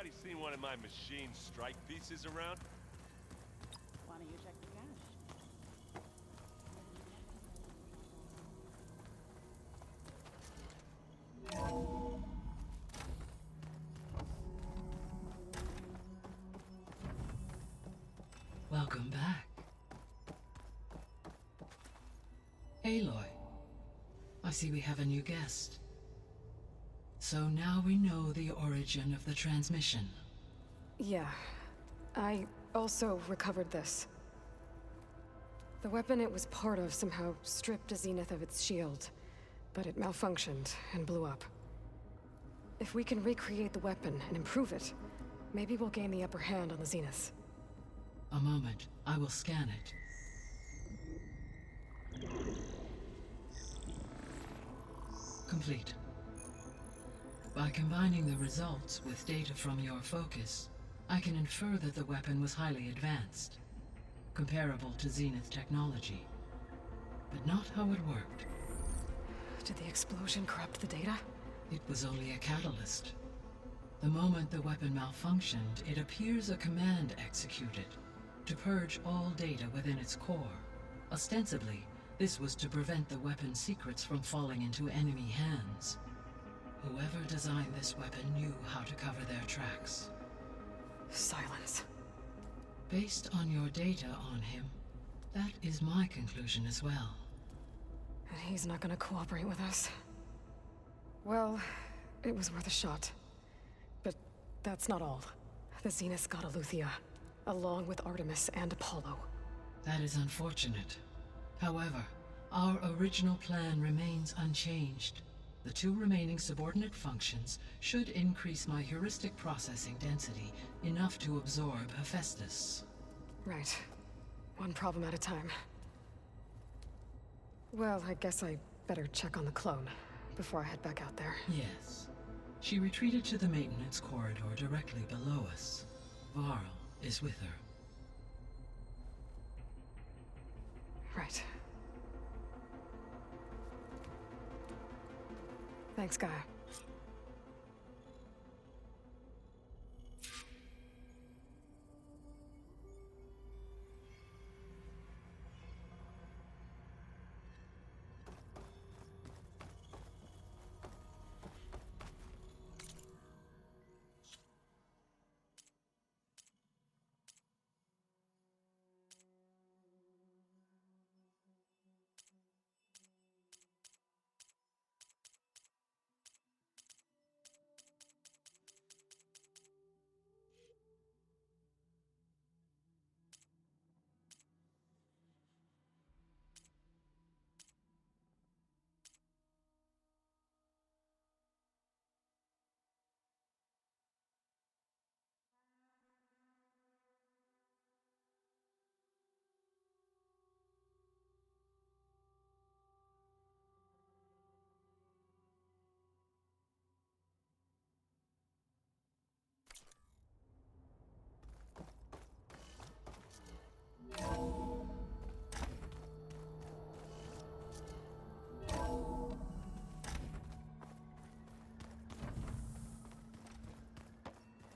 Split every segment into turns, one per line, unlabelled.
Anybody seen one of my machine strike pieces around?
Why don't you check the cache?
Welcome back. Aloy, I see we have a new guest. So now we know the origin of the transmission.
Yeah. I also recovered this. The weapon it was part of somehow stripped a Zenith of its shield, but it malfunctioned and blew up. If we can recreate the weapon and improve it, maybe we'll gain the upper hand on the Zeniths.
A moment, I will scan it. Complete. By combining the results with data from your focus, I can infer that the weapon was highly advanced, comparable to Zenith technology, but not how it worked.
Did the explosion corrupt the data?
It was only a catalyst. The moment the weapon malfunctioned, it appears a command executed to purge all data within its core. Ostensibly, this was to prevent the weapon's secrets from falling into enemy hands. Whoever designed this weapon knew how to cover their tracks.
Silence.
Based on your data on him, that is my conclusion as well.
And he's not gonna cooperate with us. Well, it was worth a shot. But that's not all. The Zeniths got Eleuthia, along with Artemis and Apollo.
That is unfortunate. However, our original plan remains unchanged. The two remaining subordinate functions should increase my heuristic processing density enough to absorb Hephaestus.
Right. One problem at a time. Well, I guess I better check on the clone before I head back out there.
Yes. She retreated to the maintenance corridor directly below us. Varl is with her.
Right. Thanks, Gaia.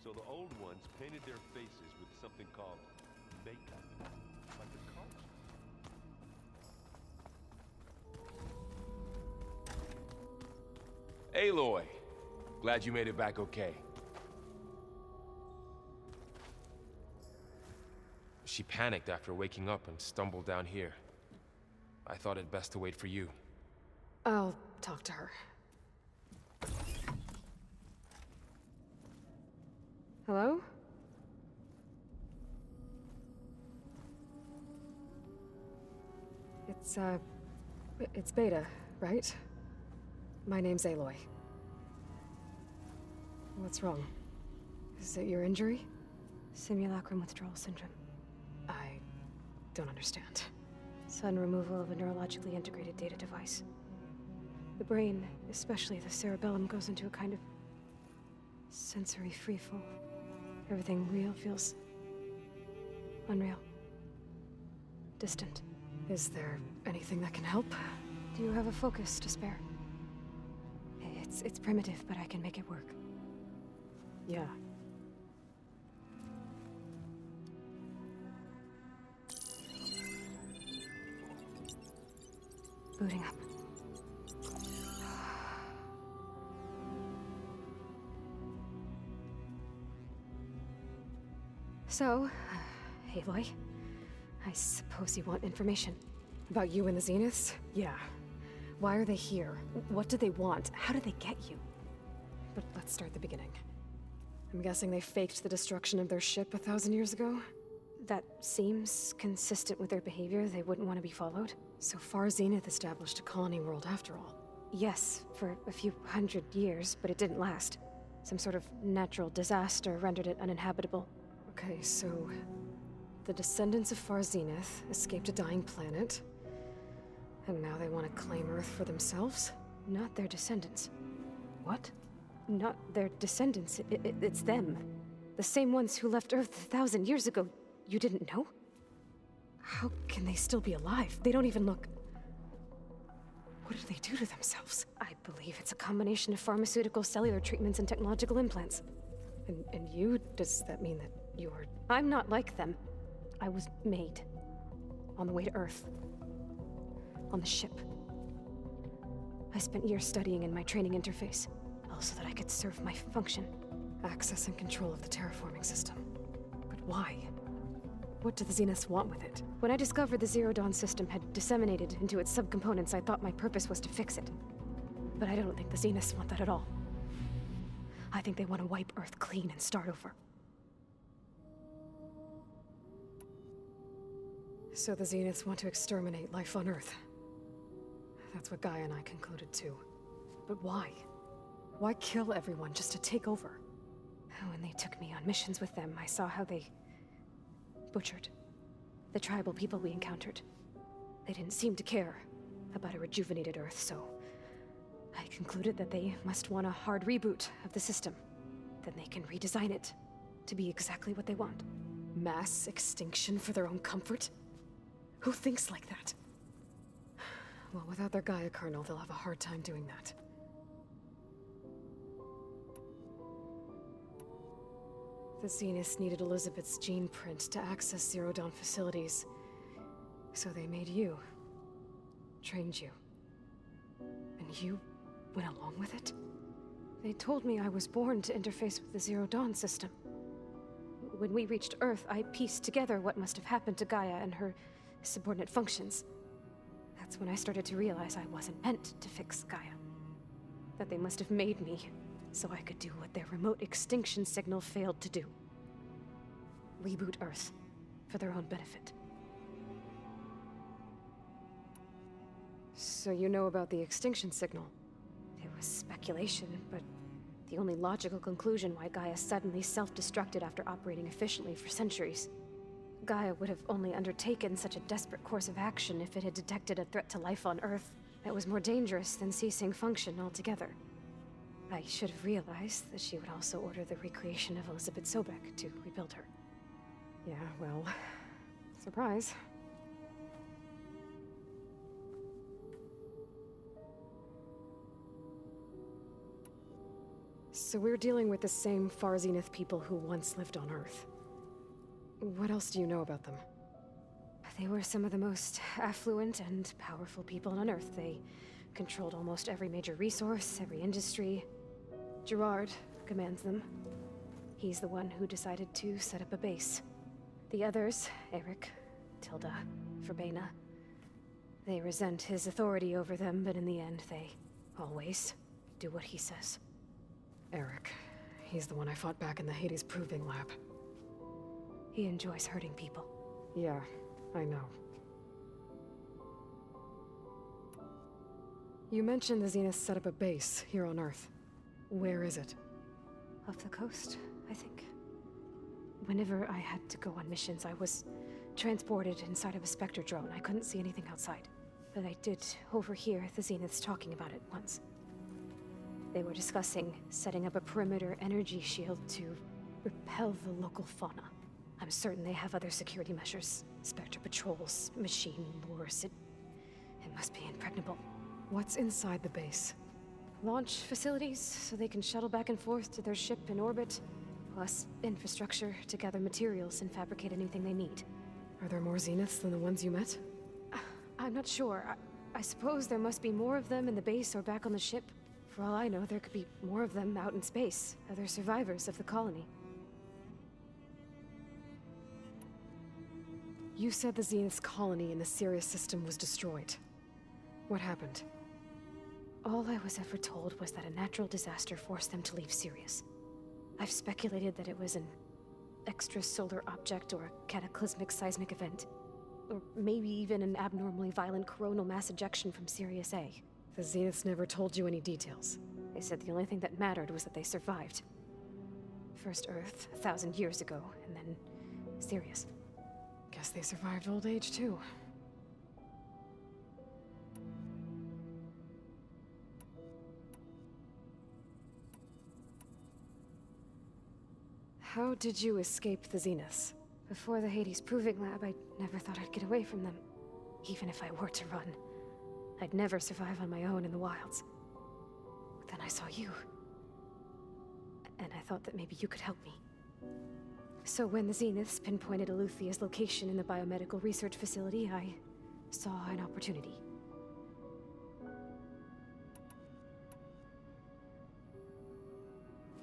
So the old ones painted their faces with something called makeup, like a culture. Aloy, glad you made it back okay.
She panicked after waking up and stumbled down here. I thought it best to wait for you.
I'll talk to her. Hello? It's Beta, right? My name's Aloy. What's wrong? Is it your injury?
Simulacrum withdrawal syndrome.
I don't understand.
Sudden removal of a neurologically integrated data device. The brain, especially the cerebellum, goes into a kind of sensory freefall. Everything real feels unreal. Distant.
Is there anything that can help?
Do you have a focus to spare? It's primitive, but I can make it work.
Yeah.
Booting up. So, Aloy, I suppose you want information.
About you and the Zeniths? Yeah. Why are they here? What do they want? How did they get you? But let's start at the beginning. I'm guessing they faked the destruction of their ship 1,000 years ago?
That seems consistent with their behavior. They wouldn't want to be followed.
So far, Zenith established a colony world after all.
Yes, for a few hundred years, but it didn't last. Some sort of natural disaster rendered it uninhabitable.
Okay, so... the descendants of Far Zenith escaped a dying planet, and now they want to claim Earth for themselves?
Not their descendants.
What?
Not their descendants. It's them. The same ones who left Earth 1,000 years ago. You didn't know?
How can they still be alive? They don't even look... What did they do to themselves?
I believe it's a combination of pharmaceutical, cellular treatments, and technological implants.
And you? Does that mean that you're...
I'm not like them. I was made. On the way to Earth. On the ship. I spent years studying in my training interface, all so that I could serve my function.
Access and control of the terraforming system. But why? What do the Zeniths want with it?
When I discovered the Zero Dawn system had disseminated into its subcomponents, I thought my purpose was to fix it. But I don't think the Zeniths want that at all. I think they want to wipe Earth clean and start over.
So the Zeniths want to exterminate life on Earth. That's what Gaia and I concluded too. But why? Why kill everyone just to take over?
When they took me on missions with them, I saw how they butchered the tribal people we encountered. They didn't seem to care about a rejuvenated Earth, so I concluded that they must want a hard reboot of the system. Then they can redesign it to be exactly what they want.
Mass extinction for their own comfort? Who thinks like that? Well, without their Gaia kernel, they'll have a hard time doing that. The Zeniths needed Elizabeth's gene print to access Zero Dawn facilities. So they made you. Trained you. And you went along with it?
They told me I was born to interface with the Zero Dawn system. When we reached Earth, I pieced together what must have happened to Gaia and her subordinate functions. That's when I started to realize I wasn't meant to fix Gaia. That they must have made me so I could do what their remote extinction signal failed to do. Reboot Earth for their own benefit.
So you know about the extinction signal?
It was speculation, but the only logical conclusion why Gaia suddenly self-destructed after operating efficiently for centuries. Gaia would have only undertaken such a desperate course of action if it had detected a threat to life on Earth that was more dangerous than ceasing function altogether. I should have realized that she would also order the recreation of Elizabeth Sobek to rebuild her.
Yeah, well... surprise. So we're dealing with the same Far Zenith people who once lived on Earth. What else do you know about them?
They were some of the most affluent and powerful people on Earth. They controlled almost every major resource, every industry. Gerard commands them. He's the one who decided to set up a base. The others, Eric, Tilda, Verbena, they resent his authority over them, but in the end, they always do what he says.
Eric. He's the one I fought back in the Hades Proving Lab.
He enjoys hurting people.
Yeah, I know. You mentioned the Zeniths set up a base here on Earth. Where is it?
Off the coast, I think. Whenever I had to go on missions, I was transported inside of a Spectre drone. I couldn't see anything outside. But I did overhear the Zeniths talking about it once. They were discussing setting up a perimeter energy shield to repel the local fauna. I'm certain they have other security measures. Spectre patrols, machine lures. It must be impregnable.
What's inside the base?
Launch facilities, so they can shuttle back and forth to their ship in orbit. Plus, infrastructure to gather materials and fabricate anything they need.
Are there more Zeniths than the ones you met?
I'm not sure. I suppose there must be more of them in the base or back on the ship. For all I know, there could be more of them out in space, other survivors of the colony.
You said the Zenith's colony in the Sirius system was destroyed. What happened?
All I was ever told was that a natural disaster forced them to leave Sirius. I've speculated that it was an extrasolar object or a cataclysmic seismic event. Or maybe even an abnormally violent coronal mass ejection from Sirius A.
The Zeniths never told you any details.
They said the only thing that mattered was that they survived. First Earth, 1,000 years ago, and then Sirius.
Guess they survived old age, too. How did you escape the Zeniths?
Before the Hades Proving Lab, I never thought I'd get away from them. Even if I were to run. I'd never survive on my own in the wilds. But then I saw you. And I thought that maybe you could help me. So when the Zeniths pinpointed Eluthia's location in the biomedical research facility, I saw an opportunity.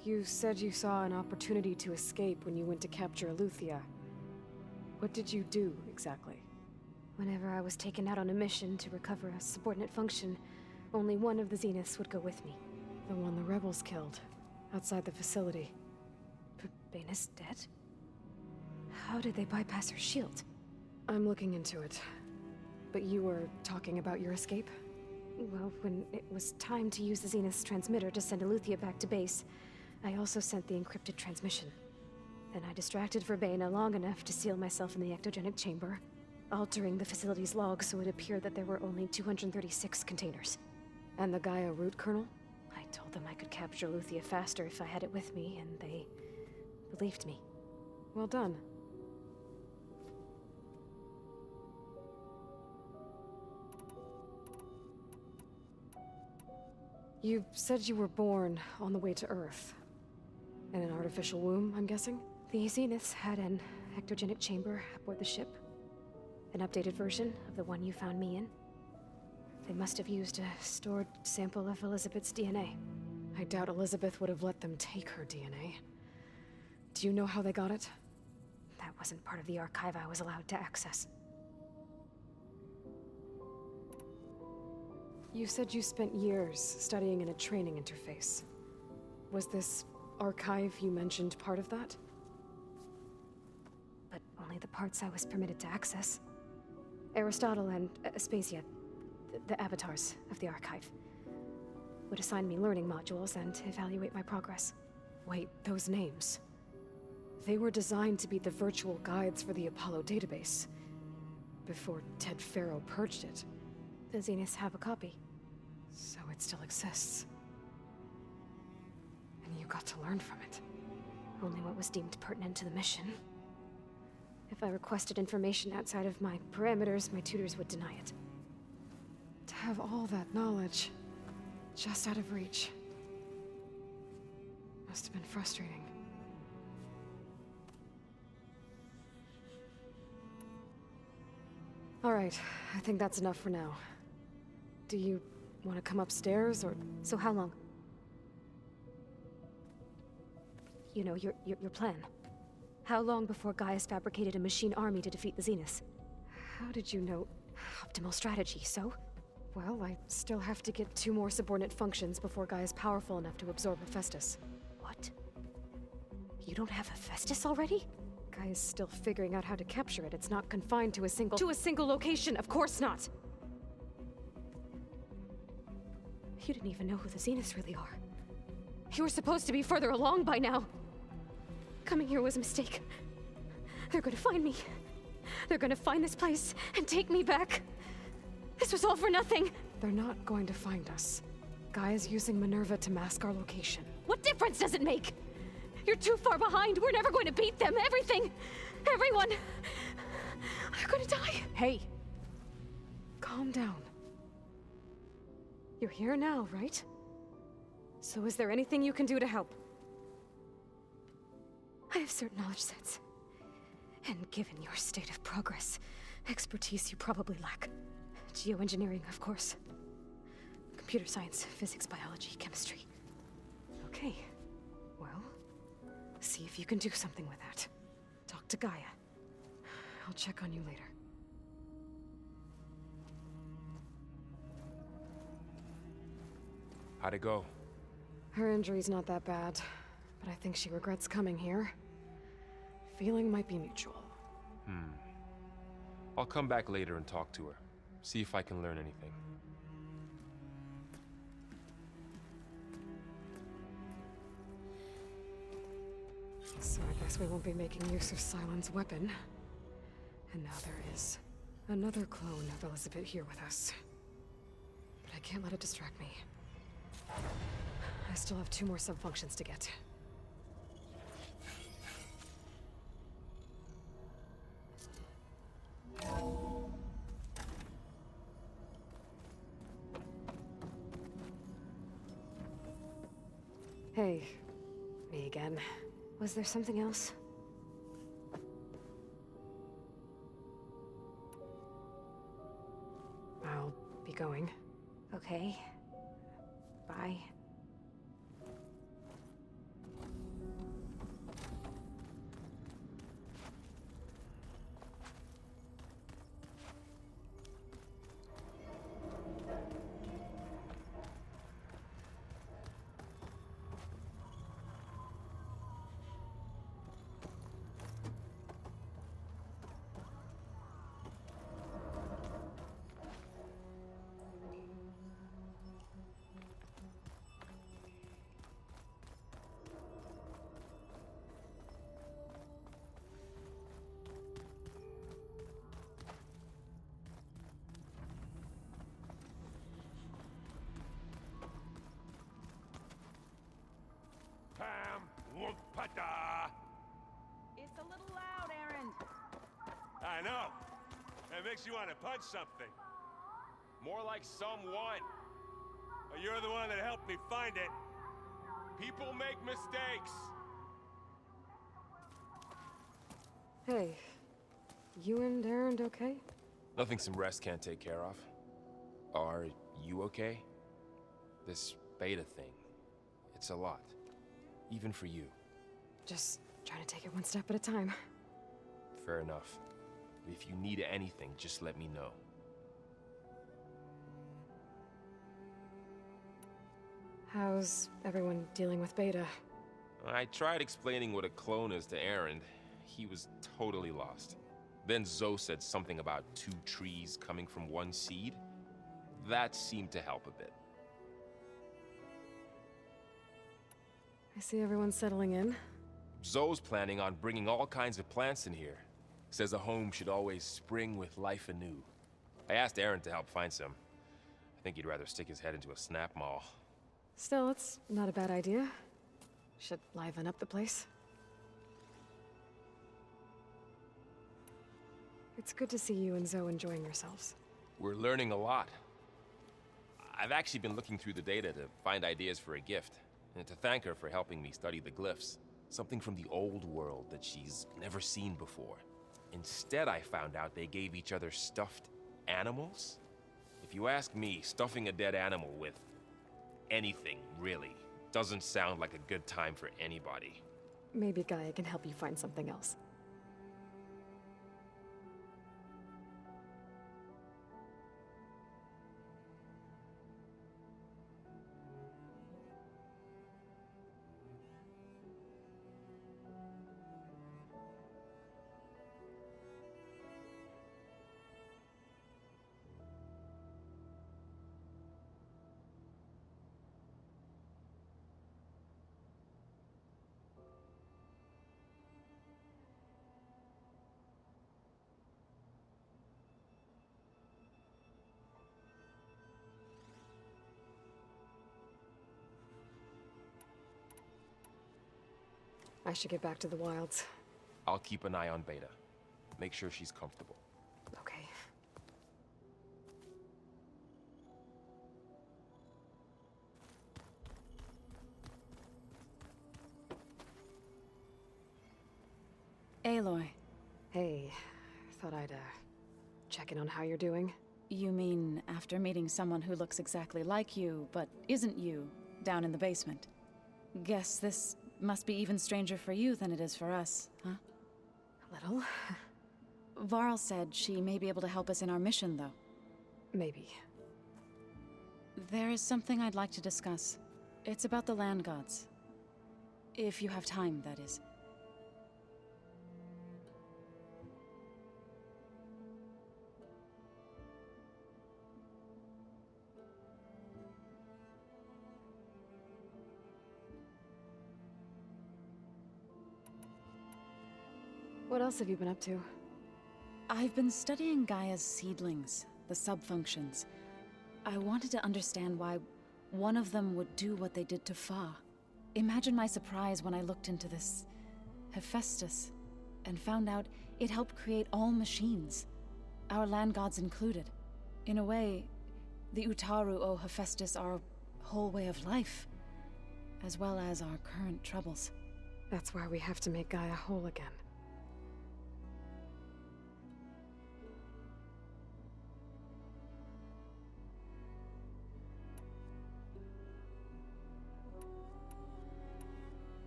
You said you saw an opportunity to escape when you went to capture Eluthia. What did you do, exactly?
Whenever I was taken out on a mission to recover a subordinate function, only one of the Zeniths would go with me.
The one the rebels killed, outside the facility.
Baina's dead? How did they bypass her shield?
I'm looking into it. But you were talking about your escape?
Well, when it was time to use the Zenith's transmitter to send Eluthia back to base, I also sent the encrypted transmission. Then I distracted Verbena long enough to seal myself in the ectogenic chamber, altering the facility's log so it appeared that there were only 236 containers.
And the Gaia root kernel?
I told them I could capture Eluthia faster if I had it with me, and they believed me.
Well done. You said you were born on the way to Earth. In an artificial womb, I'm guessing?
The Zeniths had an ectogenic chamber aboard the ship. An updated version of the one you found me in. They must have used a stored sample of Elizabeth's DNA.
I doubt Elizabeth would have let them take her DNA. Do you know how they got it?
That wasn't part of the archive I was allowed to access.
You said you spent years studying in a training interface. Was this archive you mentioned part of that?
But only the parts I was permitted to access. Aristotle and Aspasia, the avatars of the archive, would assign me learning modules and evaluate my progress.
Wait, those names. They were designed to be the virtual guides for the Apollo database, before Ted Faro purged it.
The Zeniths have a copy.
So it still exists. And you got to learn from it.
Only what was deemed pertinent to the mission. If I requested information outside of my parameters, my tutors would deny it.
To have all that knowledge, just out of reach. Must have been frustrating. All right, I think that's enough for now. Do you want to come upstairs, or...?
So how long? You know, your plan. How long before Gaius fabricated a machine army to defeat the Zeniths?
How did you know?
Optimal strategy, so?
Well, I still have to get 2 more subordinate functions before Gaia's powerful enough to absorb Hephaestus.
What? You don't have Hephaestus already?
Gaia's still figuring out how to capture it. It's not confined to a single location, of course not!
You didn't even know who the Zeniths really are. You were supposed to be further along by now. Coming here was a mistake. They're gonna find me. They're gonna find this place and take me back. This was all for nothing.
They're not going to find us. Gaia's using Minerva to mask our location.
What difference does it make? You're too far behind. We're never going to beat them. Everything, everyone, are gonna die.
Hey, calm down. You're here now, right? So is there anything you can do to help?
I have certain knowledge sets. And given your state of progress, expertise you probably lack. Geoengineering, of course. Computer science, physics, biology, chemistry. Okay. Well, see if you can do something with that. Talk to Gaia. I'll check on you later.
How'd it go?
Her injury's not that bad, but I think she regrets coming here. Feeling might be mutual.
I'll come back later and talk to her. See if I can learn anything.
So I guess we won't be making use of Sylens' weapon. And now there is another clone of Elizabeth here with us. But I can't let it distract me. I still have 2 more subfunctions to get. Hey, me again.
Was there something else?
I'll be going.
Okay. Bye.
Pam Wumpada!
It's a little loud, Aaron.
I know. That makes you want to punch something.
More like someone.
Well, you're the one that helped me find it.
People make mistakes.
Hey, you and Aaron okay?
Nothing some rest can't take care of. Are you okay? This beta thing, it's a lot. Even for you.
Just trying to take it one step at a time.
Fair enough. If you need anything, just let me know.
How's everyone dealing with Beta?
I tried explaining what a clone is to Aaron. He was totally lost. Then Zoe said something about 2 trees coming from 1 seed. That seemed to help a bit.
I see everyone settling in.
Zoe's planning on bringing all kinds of plants in here. Says a home should always spring with life anew. I asked Aaron to help find some. I think he'd rather stick his head into a snap mall.
Still, it's not a bad idea. Should liven up the place. It's good to see you and Zoe enjoying yourselves.
We're learning a lot. I've actually been looking through the data to find ideas for a gift, and to thank her for helping me study the glyphs. Something from the old world that she's never seen before. Instead, I found out they gave each other stuffed animals. If you ask me, stuffing a dead animal with anything, really, doesn't sound like a good time for anybody.
Maybe Gaia can help you find something else. I should get back to the wilds.
I'll keep an eye on Beta. Make sure she's comfortable.
Okay.
Aloy.
Hey, thought I'd check in on how you're doing.
You mean after meeting someone who looks exactly like you, but isn't you, down in the basement? Guess this must be even stranger for you than it is for us, huh?
A little.
Varl said she may be able to help us in our mission, though.
Maybe.
There is something I'd like to discuss. It's about the land gods. If you have time, that is.
What else have you been up to?
I've been studying Gaia's seedlings, the subfunctions. I wanted to understand why one of them would do what they did to Fa. Imagine my surprise when I looked into this Hephaestus and found out it helped create all machines, our land gods included. In a way, the Utaru owe Hephaestus our whole way of life, as well as our current troubles.
That's why we have to make Gaia whole again.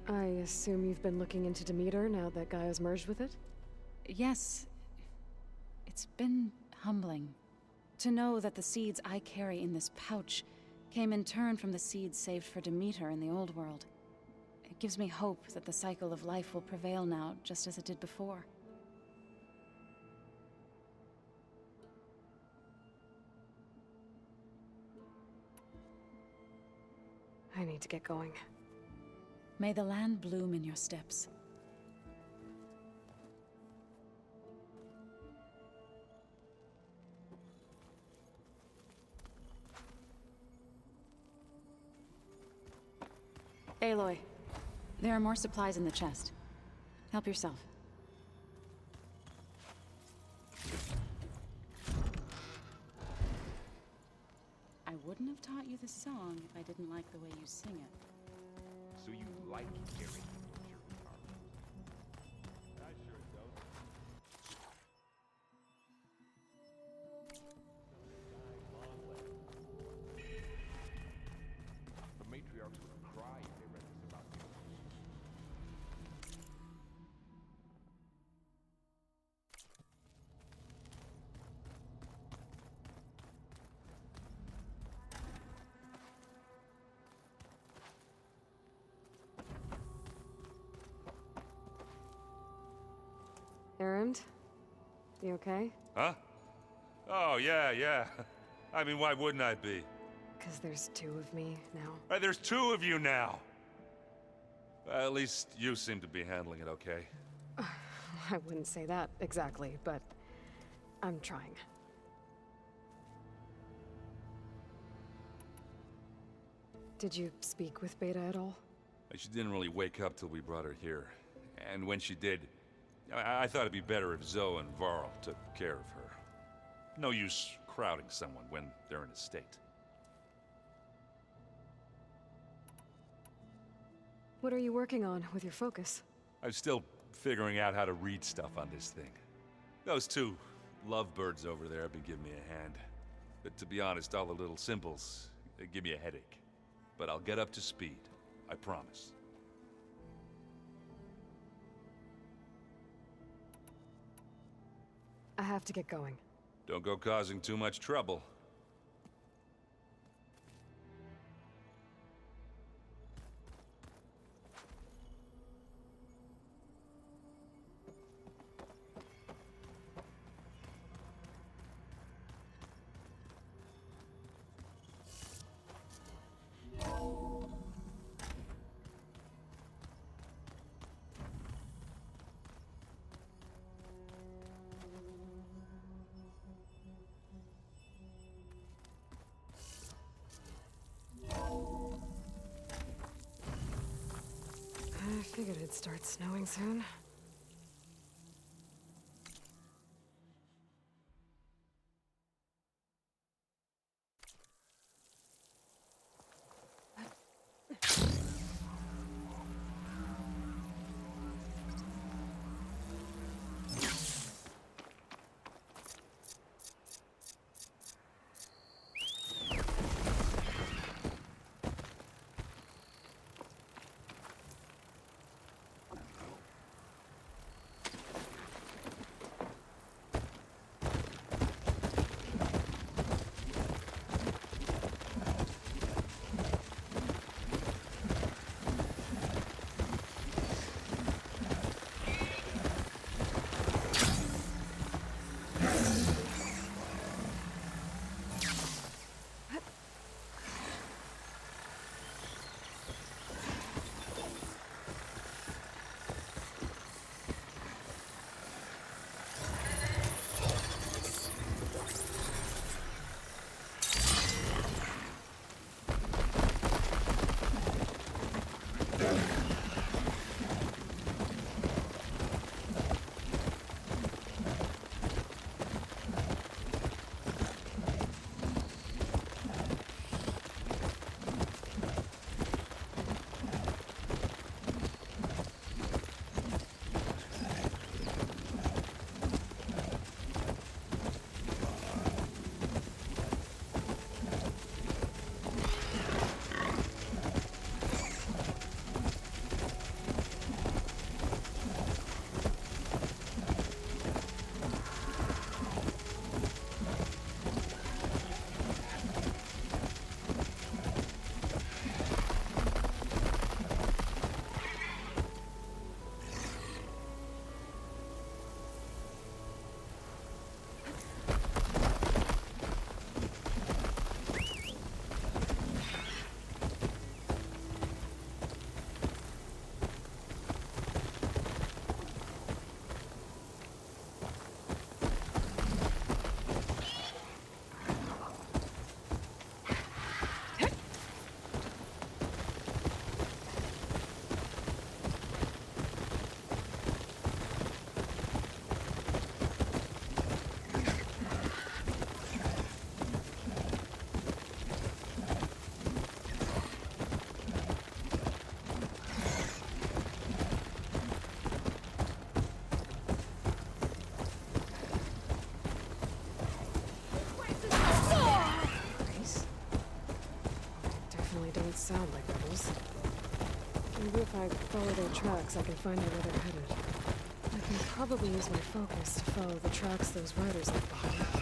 I assume you've been looking into Demeter now that Gaia's merged with it?
Yes. It's been humbling to know that the seeds I carry in this pouch came in turn from the seeds saved for Demeter in the old world. It gives me hope that the cycle of life will prevail now, just as it did before.
I need to get going.
May the land bloom in your steps. Aloy, there are more supplies in the chest. Help yourself. I wouldn't have taught you this song if I didn't like the way you sing it.
So you like carrying your car?
I sure don't.
The matriarchs would cry if they read this about you.
Erend? You okay?
Huh? Oh, yeah. I mean, why wouldn't I be?
Because there's two of me now.
Right, there's two of you now! At least you seem to be handling it okay.
I wouldn't say that exactly, but I'm trying. Did you speak with Beta at all?
She didn't really wake up till we brought her here. And when she did, I thought it'd be better if Zoe and Varl took care of her. No use crowding someone when they're in a state.
What are you working on with your focus?
I'm still figuring out how to read stuff on this thing. Those two lovebirds over there have been giving me a hand. But to be honest, all the little symbols, they give me a headache. But I'll get up to speed, I promise.
I have to get going.
Don't go causing too much trouble.
I figured it'd start snowing soon. don't sound like rebels. Maybe if I follow their tracks, I can find out where they're headed. I can probably use my focus to follow the tracks those riders left behind.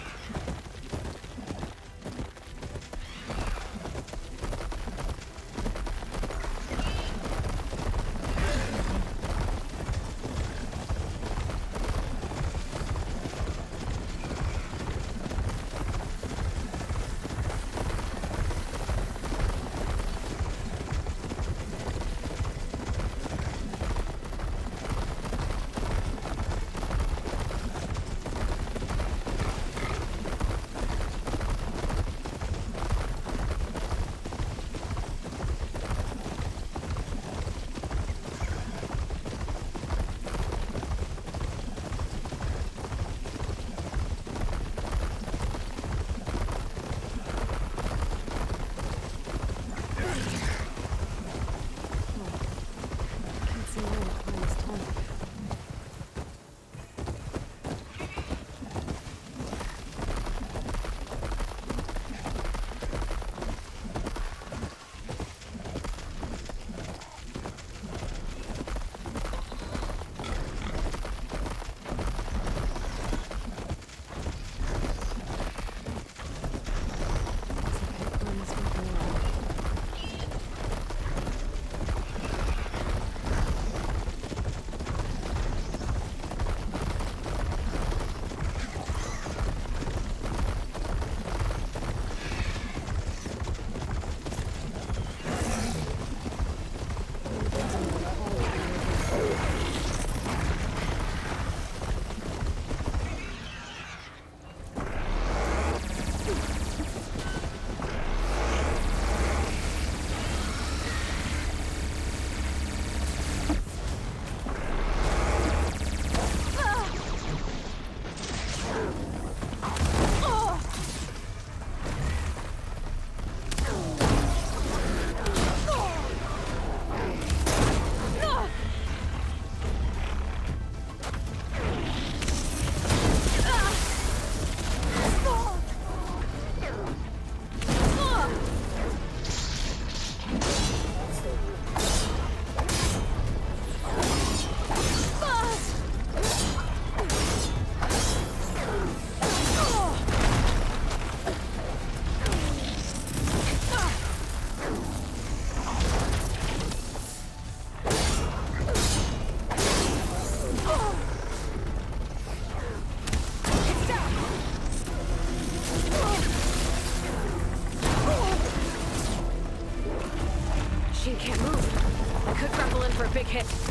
big hit.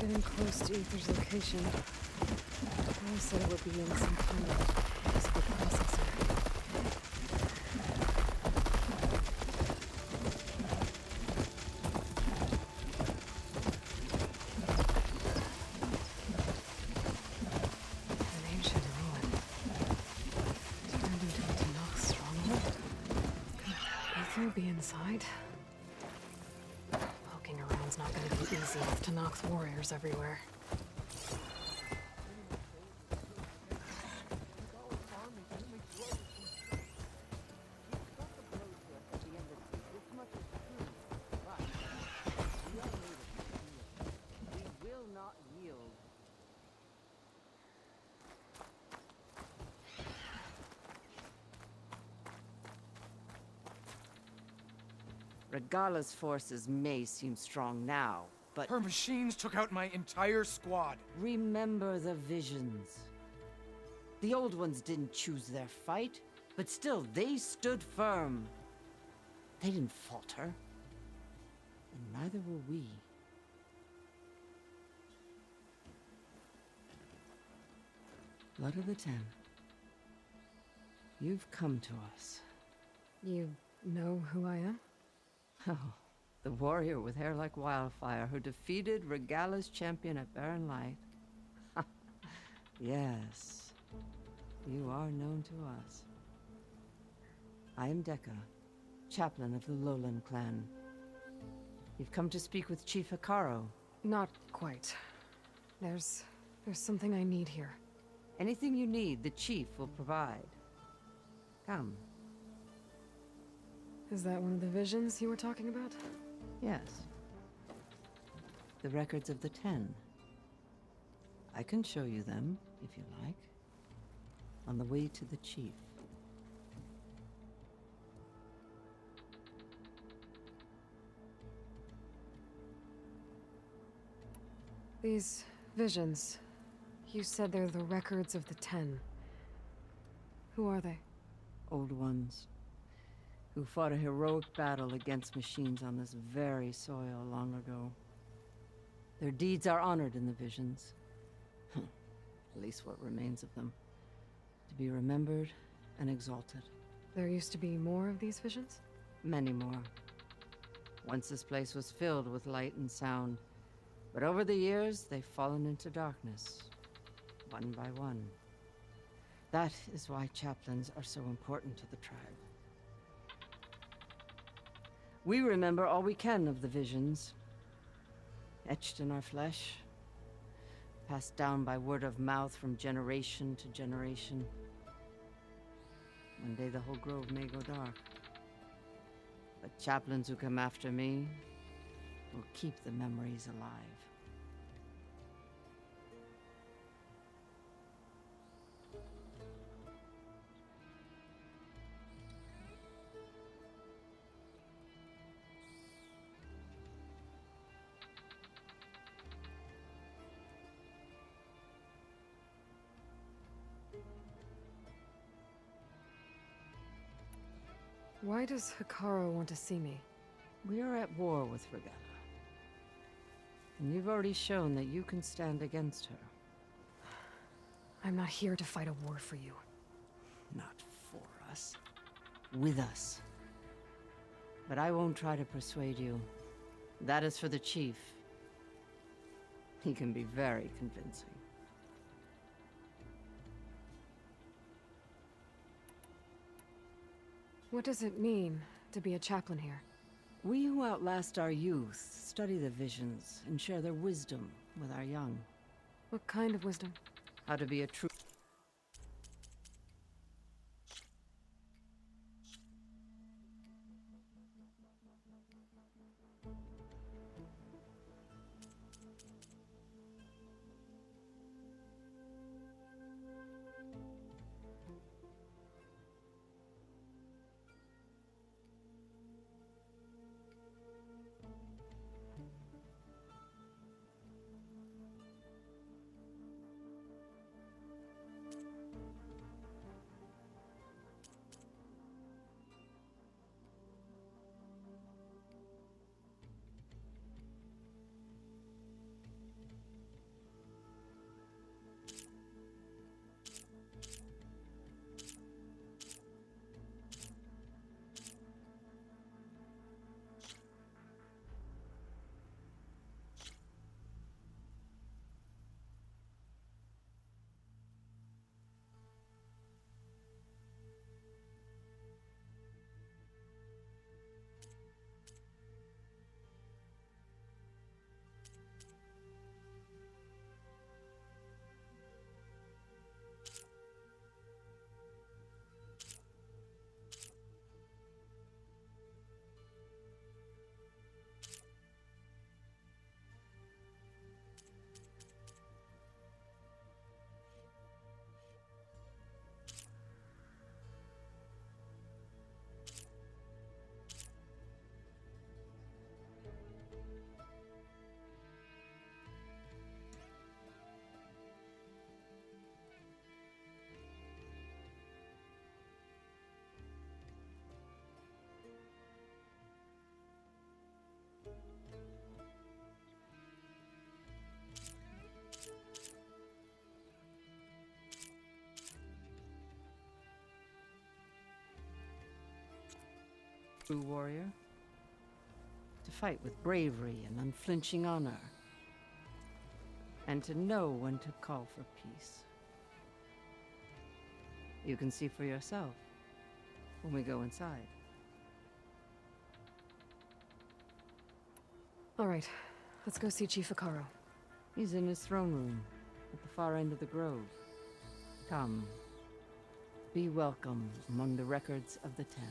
Getting close to Ether's location. I said it would be in some kind of physical processor. An ancient ruin. Turned into a Tanakh stronghold. Could Ether be inside? Poking around's not gonna be easy with Tanakh's warriors everywhere.
Regala's forces may seem strong now, but
Her machines took out my entire squad.
remember the visions. The old ones didn't choose their fight, but still, they stood firm. They didn't falter. And neither will we. Blood of the Ten. You've come to us.
You know who I am?
Oh, the warrior with hair like wildfire who defeated Regala's champion at Barren Light. Yes, you are known to us. I am Dekka, chaplain of the Lowland clan. You've come to speak with Chief Hekarro.
Not quite. There's something I need here.
Anything you need, the chief will provide. Come.
Is that one of the visions you were talking about?
Yes. The records of the Ten. I can show you them, if you like. On the way to the chief.
These visions, you said they're the records of the Ten. Who are they?
Old ones. Who fought a heroic battle against machines on this very soil long ago. Their deeds are honored in the visions. At least what remains of them. To be remembered and exalted.
There used to be more of these visions?
Many more. Once this place was filled with light and sound. But over the years, they've fallen into darkness. One by one. That is why chaplains are so important to the tribe. We remember all we can of the visions. Etched in our flesh. Passed down by word of mouth from generation to generation. One day the whole grove may go dark. But chaplains who come after me will keep the memories alive.
Why does Hekarro want to see me?
We are at war with Regala. And you've already shown that you can stand against her.
I'm not here to fight a war for you.
Not for us. With us. But I won't try to persuade you. That is for the chief. He can be very convincing.
What does it mean to be a chaplain here?
We who outlast our youth study the visions and share their wisdom with our young.
What kind of wisdom?
How to be a true... True warrior. To fight with bravery and unflinching honor. And to know when to call for peace. You can see for yourself when we go inside.
All right, let's go see Chief Akaro.
He's in his throne room at the far end of the grove. Come. Be welcome among the records of the Ten.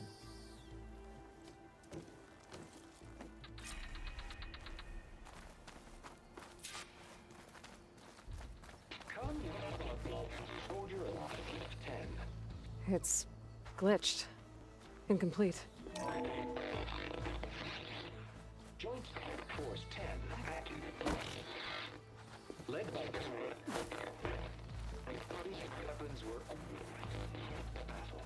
It's glitched. Incomplete.
Joint Force 10 active. Led by weapons were battle.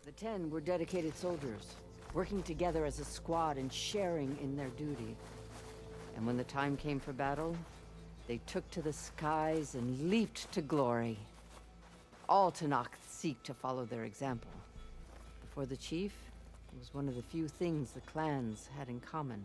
The Ten were dedicated soldiers, working together as a squad and sharing in their duty. And when the time came for battle, they took to the skies and leaped to glory. All Tenakth seek to follow their example. For the chief, it was one of the few things the clans had in common.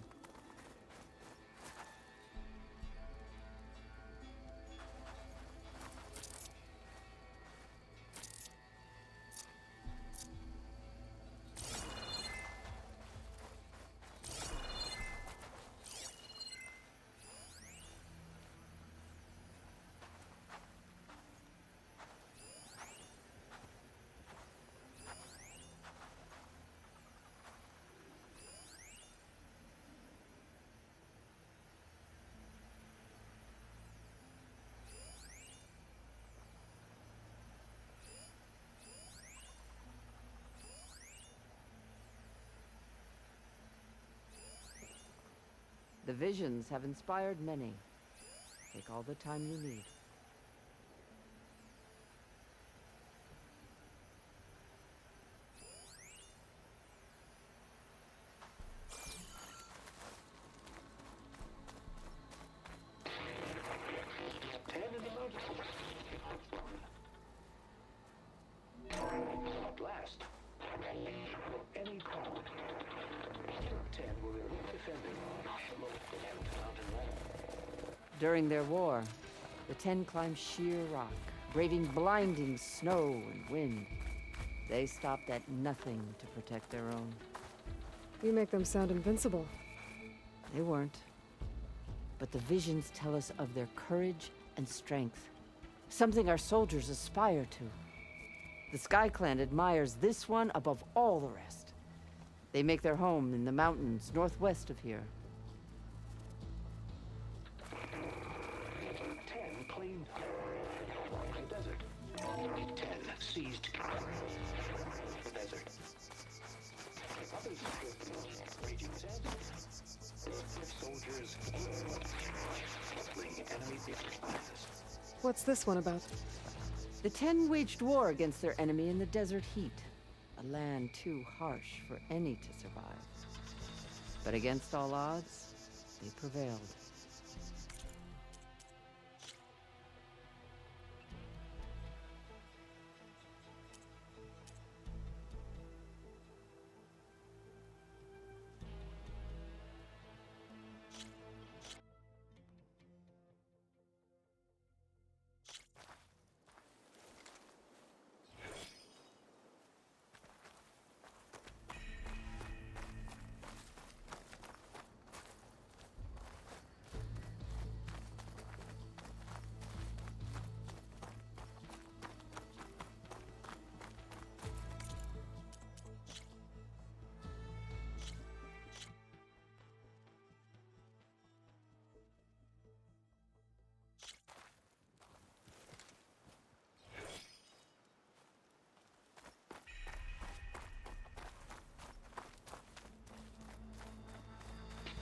The visions have inspired many. Take all the time you need.
At last, any problem. 10 will be defending the mountain wall.
During their war, the Ten climbed sheer rock, braving blinding snow and wind. They stopped at nothing to protect their own.
You make them sound invincible.
They weren't. But the visions tell us of their courage and strength. Something our soldiers aspire to. The Sky Clan admires this one above all the rest. They make their home in the mountains northwest of here.
10 claimed the desert. 10 seized the desert. Others raging sands. Soldiers fleeing enemy bases.
What's this one about?
The Ten waged war against their enemy in the desert heat, a land too harsh for any to survive. But against all odds, they prevailed.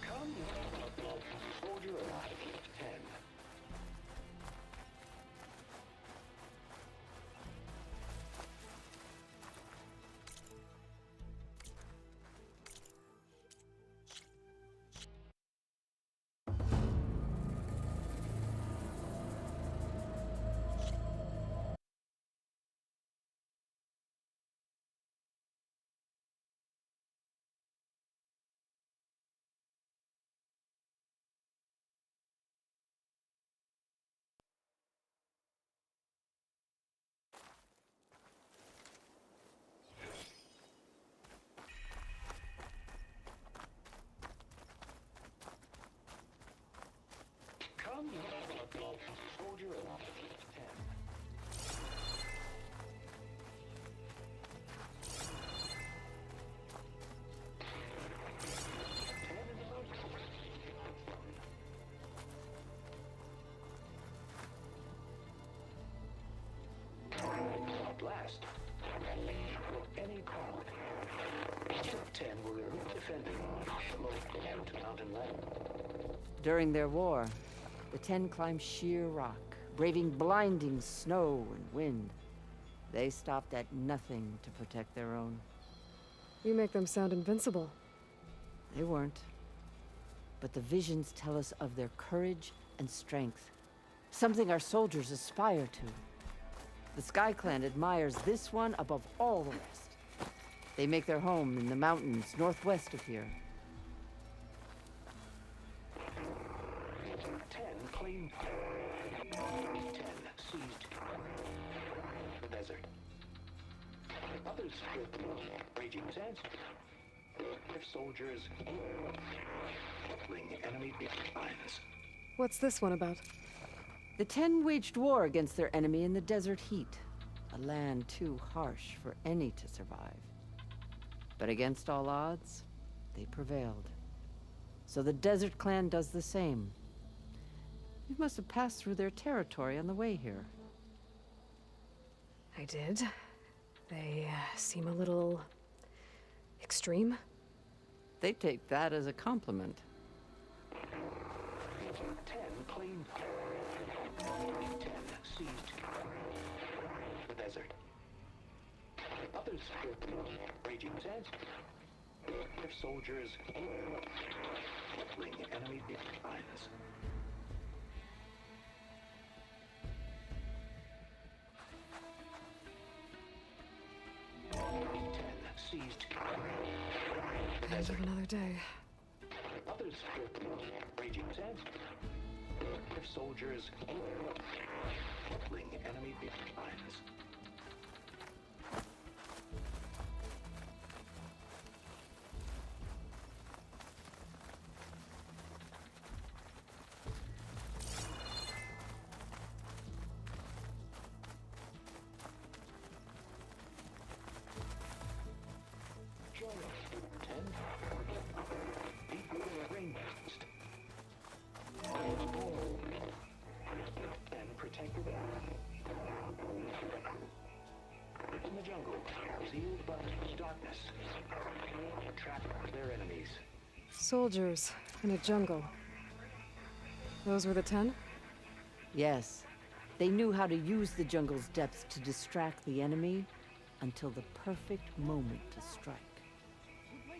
Come, soldier alive, 10. Come, soldier alive, 10. Blast. Any call. 10 will defending remote mountain land.
During their war, the Ten climbed sheer rock, braving blinding snow and wind. They stopped at nothing to protect their own.
You make them sound invincible.
They weren't. But the visions tell us of their courage and strength, something our soldiers aspire to. The Sky Clan admires this one above all the rest. They make their home in the mountains northwest of here.
10 claimed. 10 seized the desert. Others with raging sands. If soldiers fling enemy lines.
What's this one about?
The Ten waged war against their enemy in the desert heat, a land too harsh for any to survive. But against all odds, they prevailed. So the Desert Clan does the same. You must have passed through their territory on the way here.
I did. They seem a little extreme.
They take that as a compliment.
10 claimed. 10 seized the desert. Others with raging sands. If soldiers fling enemy lines. Seized the
End
desert.
of another day.
Others with raging sands. If soldiers fling enemy lines. Join us, 10. Deep within a rainforest. And protected in the jungle, sealed by darkness. Trap their enemies.
Soldiers in a jungle. Those were the 10?
Yes, They knew how to use the jungle's depths to distract the enemy until the perfect moment to strike.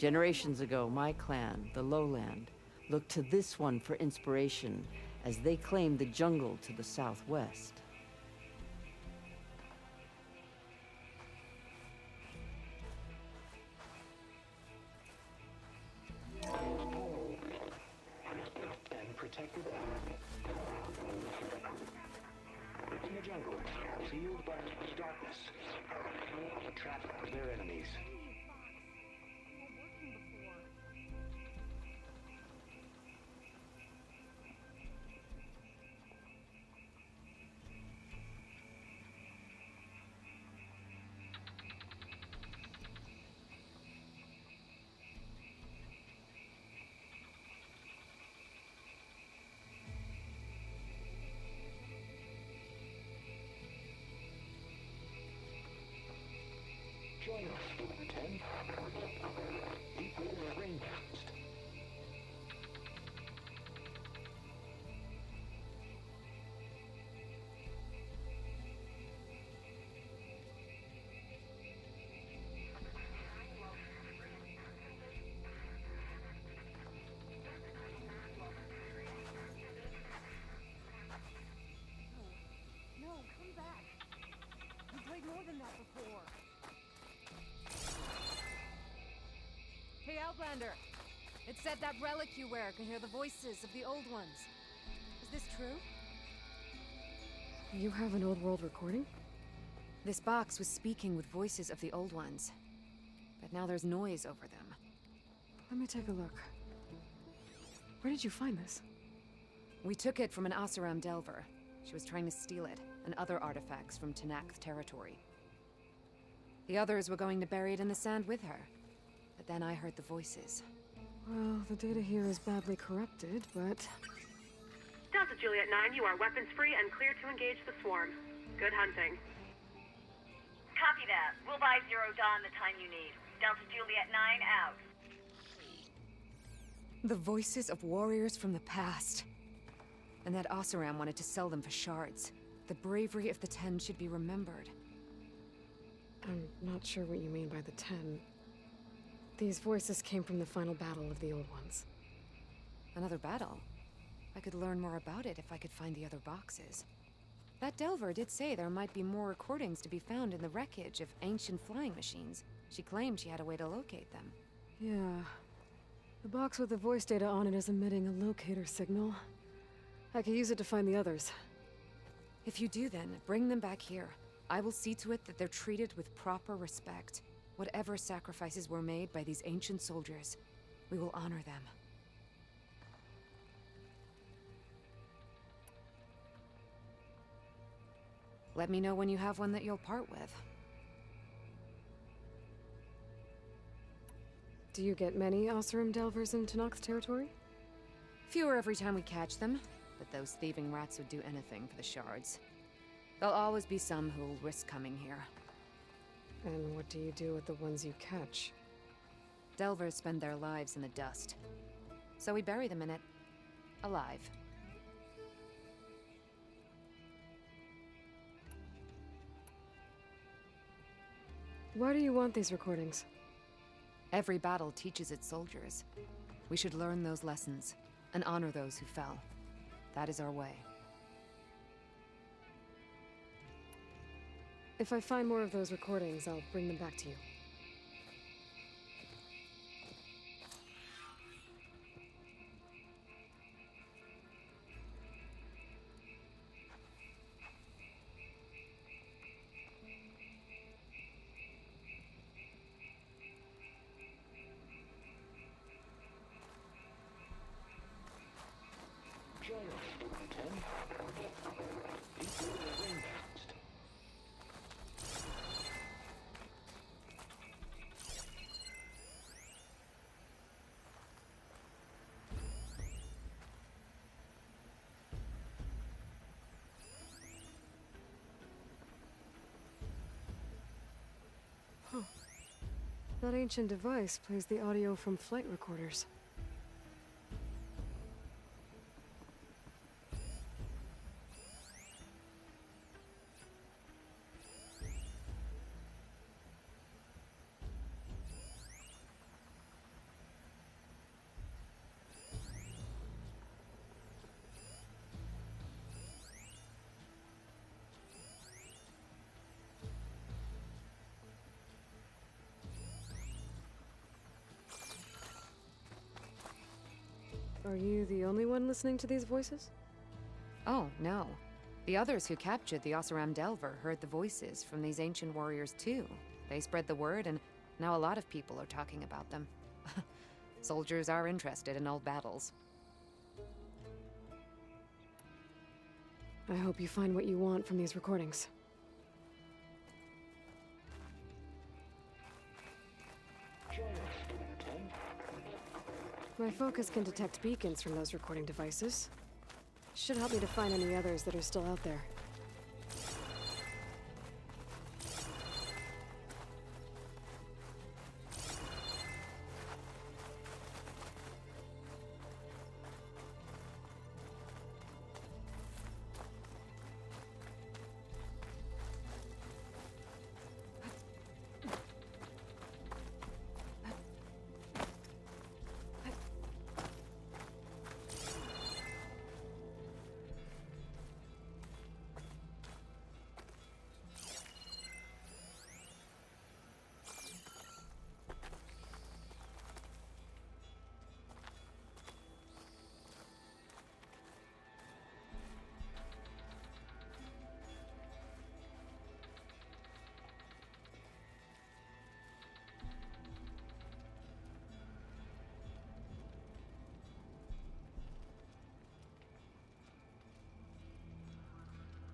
Generations ago, my clan, the Lowland, looked to this one for inspiration as they claimed the jungle to the southwest.
And protected in the jungle, sealed by darkness, trapped their enemies. Join us, 10. Deep water rainforest.
No, come back. You played more than that before.
Hey, Outlander! It said that relic you wear can hear the voices of the old ones. Is this true?
You have an old world recording?
This box was speaking with voices of the old ones. But now there's noise over them.
Let me take a look. Where did you find this?
We took it from an Oseram Delver. She was trying to steal it, and other artifacts from Tenakth territory. The others were going to bury it in the sand with her. But then I heard the voices.
Well, the data here is badly corrupted, but...
Delta Juliet 9, you are weapons-free and clear to engage the swarm. Good hunting.
Copy that. We'll buy Zero Dawn the time you need. Delta Juliet 9 out.
The voices of warriors from the past. And that Oseram wanted to sell them for shards. The bravery of the Ten should be remembered.
I'm not sure what you mean by the Ten. These voices came from the final battle of the Old Ones.
Another battle? I could learn more about it if I could find the other boxes. That Delver did say there might be more recordings to be found in the wreckage of ancient flying machines. She claimed she had a way to locate them.
Yeah. The box with the voice data on it is emitting a locator signal. I could use it to find the others.
If you do then, bring them back here. I will see to it that they're treated with proper respect. Whatever sacrifices were made by these ancient soldiers, we will honor them. Let me know when you have one that you'll part with.
Do you get many Oseram Delvers in Tenakth territory?
Fewer every time we catch them, but those thieving rats would do anything for the shards. There'll always be some who'll risk coming here.
And what do you do with the ones you catch?
Delvers spend their lives in the dust. So we bury them in it, alive.
Why do you want these recordings?
Every battle teaches its soldiers. We should learn those lessons, and honor those who fell. That is our way.
If I find more of those recordings, I'll bring them back to you.
Join us, 10. Deep water rainforest.
That ancient device plays the audio from flight recorders. Are you the only one listening to these voices?
Oh, no. The others who captured the Oseram Delver heard the voices from these ancient warriors too. They spread the word, and now a lot of people are talking about them. Soldiers are interested in old battles.
I hope you find what you want from these recordings. My focus can detect beacons from those recording devices. Should help me to find any others that are still out there.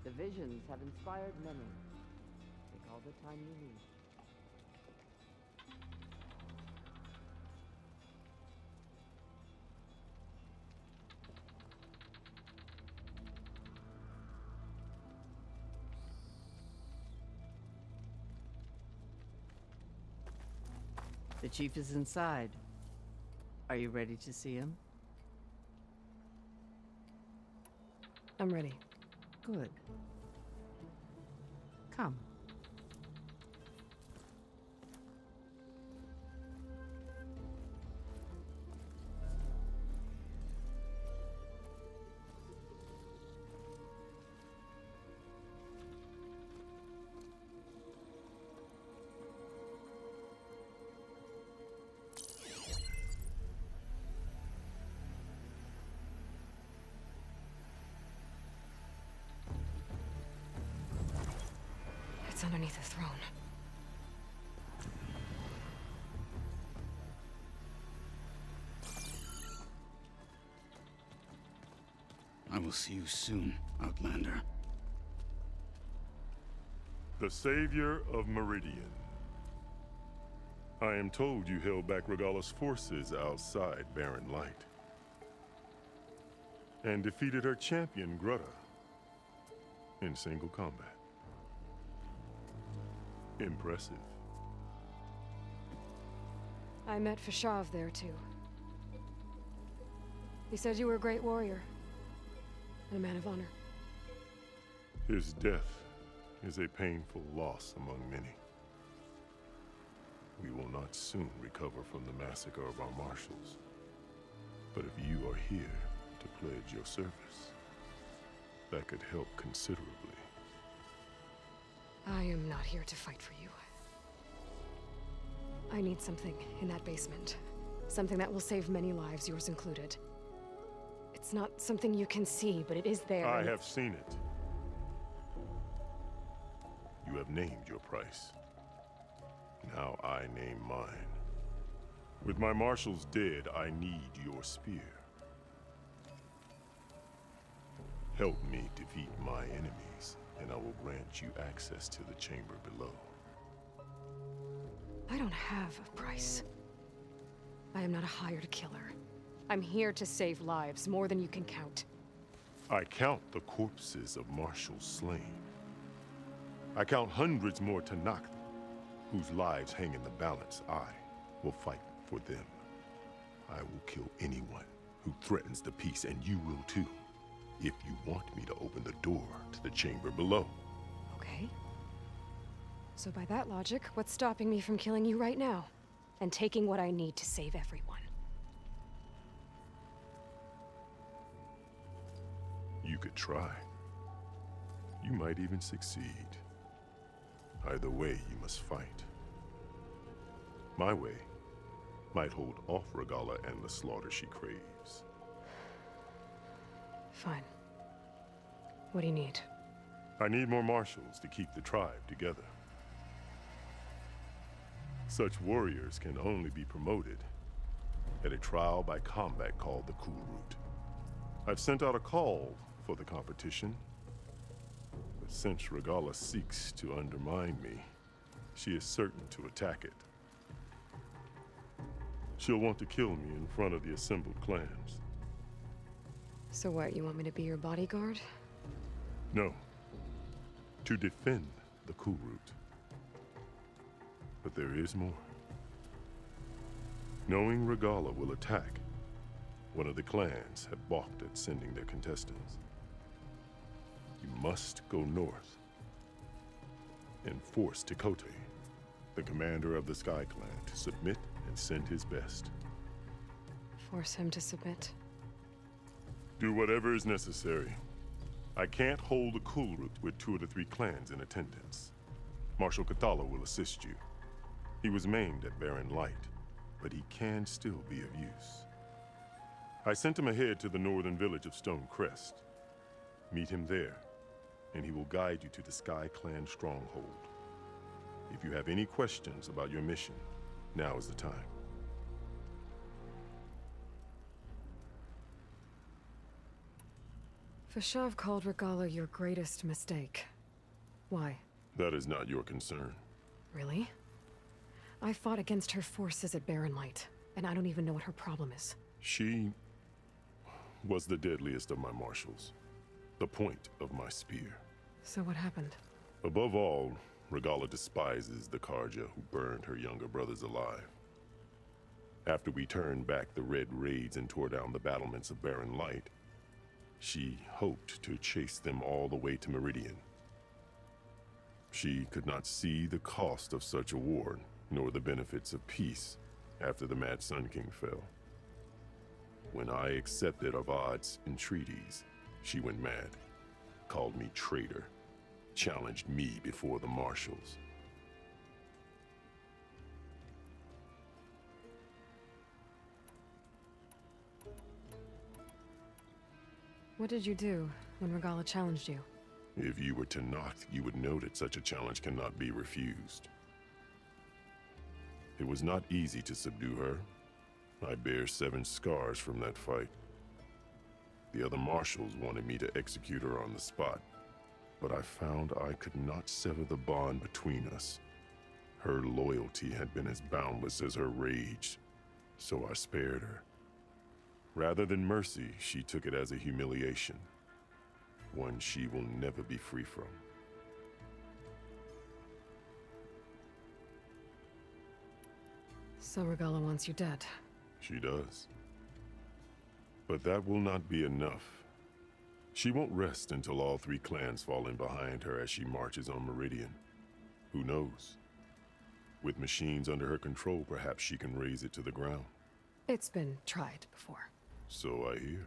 The visions have inspired many. Take all the time you need. The chief is inside. Are you ready to see him?
I'm ready.
Good. Come.
It's underneath the throne.
I will see you soon, Outlander.
The savior of Meridian. I am told you held back Regala's forces outside Barren Light. And defeated her champion, Grutta, in single combat. Impressive.
I met Fashav there, too. He said you were a great warrior. And a man of honor.
His death is a painful loss among many. We will not soon recover from the massacre of our marshals. But if you are here to pledge your service, that could help considerably.
I am not here to fight for you. I need something in that basement. Something that will save many lives, yours included. It's not something you can see, but it is there.
I have seen it. You have named your price. Now I name mine. With my marshals dead, I need your spear. Help me defeat my enemies, and I will grant you access to the chamber below.
I don't have a price. I am not a hired killer. I'm here to save lives, more than you can count.
I count the corpses of marshals slain. I count hundreds more Tenakth, whose lives hang in the balance. I will fight for them. I will kill anyone who threatens the peace, and you will too, if you want me to open the door to the chamber below.
Okay. So by that logic, what's stopping me from killing you right now? And taking what I need to save everyone?
You could try. You might even succeed. Either way, you must fight. My way might hold off Regala and the slaughter she craves.
Fine. What do you need?
I need more marshals to keep the tribe together. Such warriors can only be promoted at a trial by combat called the Kulrut. I've sent out a call for the competition, but since Regalla seeks to undermine me, she is certain to attack it. She'll want to kill me in front of the assembled clans.
So what, you want me to be your bodyguard?
No. To defend the Kulrut. But there is more. Knowing Regalla will attack, one of the clans had balked at sending their contestants. You must go north and force Tekote, the commander of the Sky Clan, to submit and send his best.
Force him to submit?
Do whatever is necessary. I can't hold a Kulrut with 2 of the 3 clans in attendance. Marshal Kotallo will assist you. He was maimed at Barren Light, but he can still be of use. I sent him ahead to the northern village of Stone Crest. Meet him there, and he will guide you to the Sky Clan stronghold. If you have any questions about your mission, now is the time.
Fashav called Regalla your greatest mistake. Why?
That is not your concern.
Really? I fought against her forces at Barren Light, and I don't even know what her problem is.
She was the deadliest of my marshals, the point of my spear.
So what happened?
Above all, Regalla despises the Karja who burned her younger brothers alive. After we turned back the Red Raids and tore down the battlements of Barren Light, she hoped to chase them all the way to Meridian. She could not see the cost of such a war, nor the benefits of peace after the Mad Sun King fell. When I accepted Avad's entreaties, she went mad, called me traitor, challenged me before the marshals.
What did you do when Regalla challenged you?
If you were Tenakth, you would know that such a challenge cannot be refused. It was not easy to subdue her. I bear 7 scars from that fight. The other marshals wanted me to execute her on the spot, but I found I could not sever the bond between us. Her loyalty had been as boundless as her rage, so I spared her. Rather than mercy, she took it as a humiliation, one she will never be free from.
So Regalla wants you dead.
She does. But that will not be enough. She won't rest until all 3 clans fall in behind her as she marches on Meridian. Who knows? With machines under her control, perhaps she can raise it to the ground.
It's been tried before.
So I hear.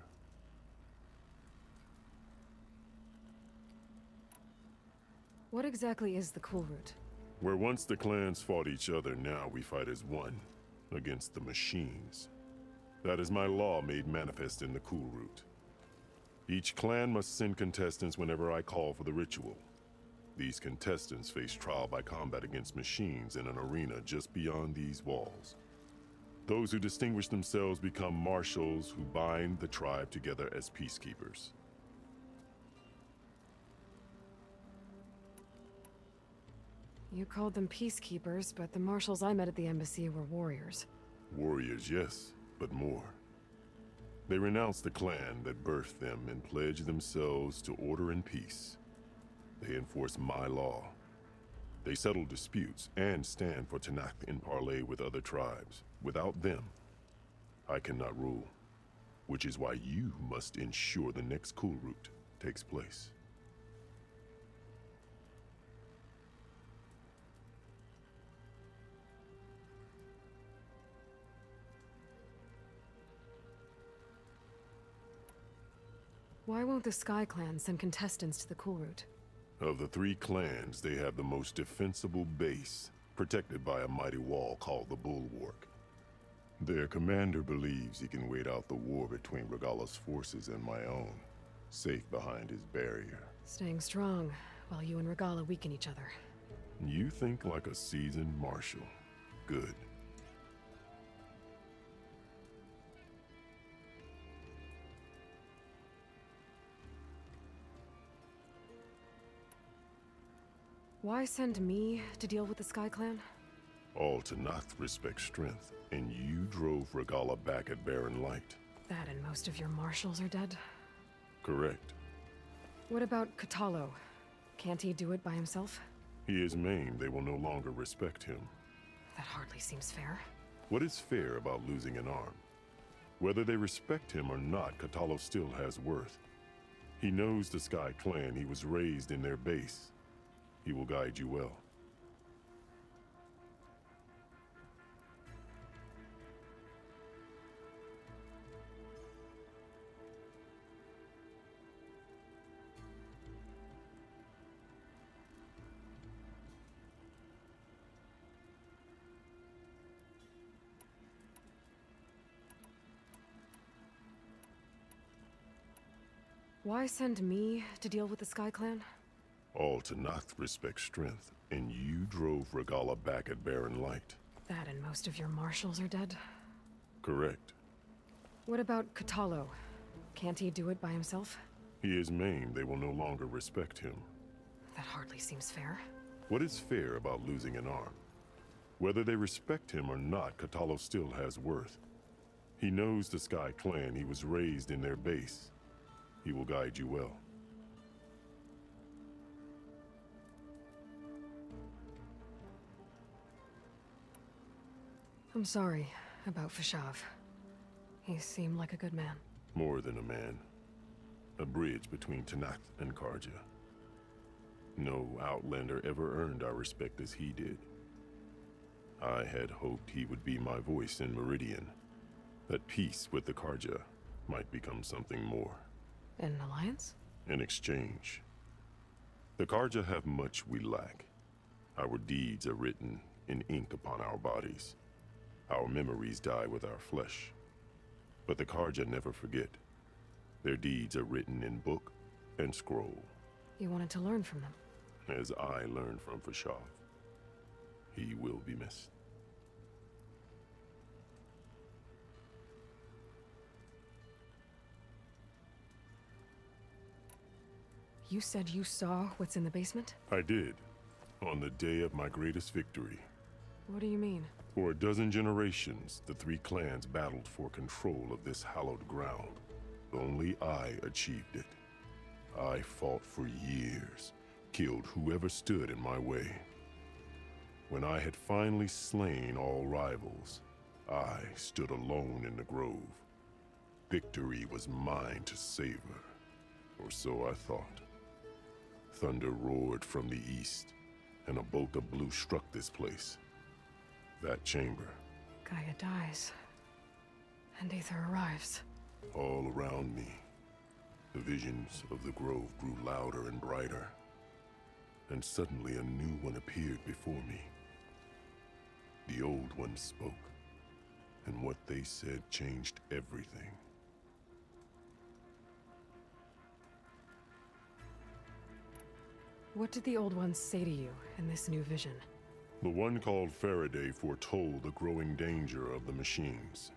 What exactly is the Kulrut?
Where once the clans fought each other, now we fight as one, against the machines. That is my law made manifest in the Kulrut. Each clan must send contestants whenever I call for the ritual. These contestants face trial by combat against machines in an arena just beyond these walls. Those who distinguish themselves become marshals who bind the tribe together as peacekeepers.
You called them peacekeepers, but the marshals I met at the embassy were warriors.
Warriors, yes, but more. They renounce the clan that birthed them and pledge themselves to order and peace. They enforce my law. They settle disputes and stand for Tenakth in parley with other tribes. Without them, I cannot rule. Which is why you must ensure the next Kulrut takes place.
Why won't the Sky Clan send contestants to the Kulrut?
Of the 3 clans, they have the most defensible base, protected by a mighty wall called the Bulwark. Their commander believes he can wait out the war between Regalla's forces and my own. safe behind his barrier.
Staying strong, while you and Regala weaken each other.
You think like a seasoned marshal. Good.
Why send me to deal with the Sky Clan?
All Tanath respect strength, and you drove Regala back at Barren Light.
That and most of your marshals are dead?
Correct.
What about Kotallo? Can't he do it by himself?
He is maimed. They will no longer respect him.
That hardly seems fair.
What is fair about losing an arm? Whether they respect him or not, Kotallo still has worth. He knows the Sky Clan. He was raised in their base. He will guide you well.
Why send me to deal with the Sky Clan?
All Tanath respect strength, and you drove Regala back at Barren Light.
That and most of your marshals are dead?
Correct.
What about Kotallo? Can't he do it by himself?
He is maimed. They will no longer respect him.
That hardly seems fair.
What is fair about losing an arm? Whether they respect him or not, Kotallo still has worth. He knows the Sky Clan. He was raised in their base. He will guide you well.
I'm sorry about Fashav. He seemed like a good man.
More than a man. A bridge between Tanath and Carja. No Outlander ever earned our respect as he did. I had hoped he would be my voice in Meridian. That peace with the Carja might become something more.
An alliance?
In exchange. The Carja have much we lack. Our deeds are written in ink upon our bodies. Our memories die with our flesh. But the Carja never forget. Their deeds are written in book and scroll.
You wanted to learn from them?
As I learned from Fashav. He will be missed.
You said you saw what's in the basement?
I did. On the day of my greatest victory.
What do you mean?
For a dozen generations, the three clans battled for control of this hallowed ground. Only I achieved it. I fought for years, killed whoever stood in my way. When I had finally slain all rivals, I stood alone in the grove. Victory was mine to savor, or so I thought. Thunder roared from the east, and a bolt of blue struck this place. That chamber.
Gaia dies, and Aether arrives.
All around me, the visions of the grove grew louder and brighter, and suddenly a new one appeared before me. The old one spoke, and what they said changed everything.
What did the old ones say to you in this new vision?
The one called Faraday foretold the growing danger of the machines,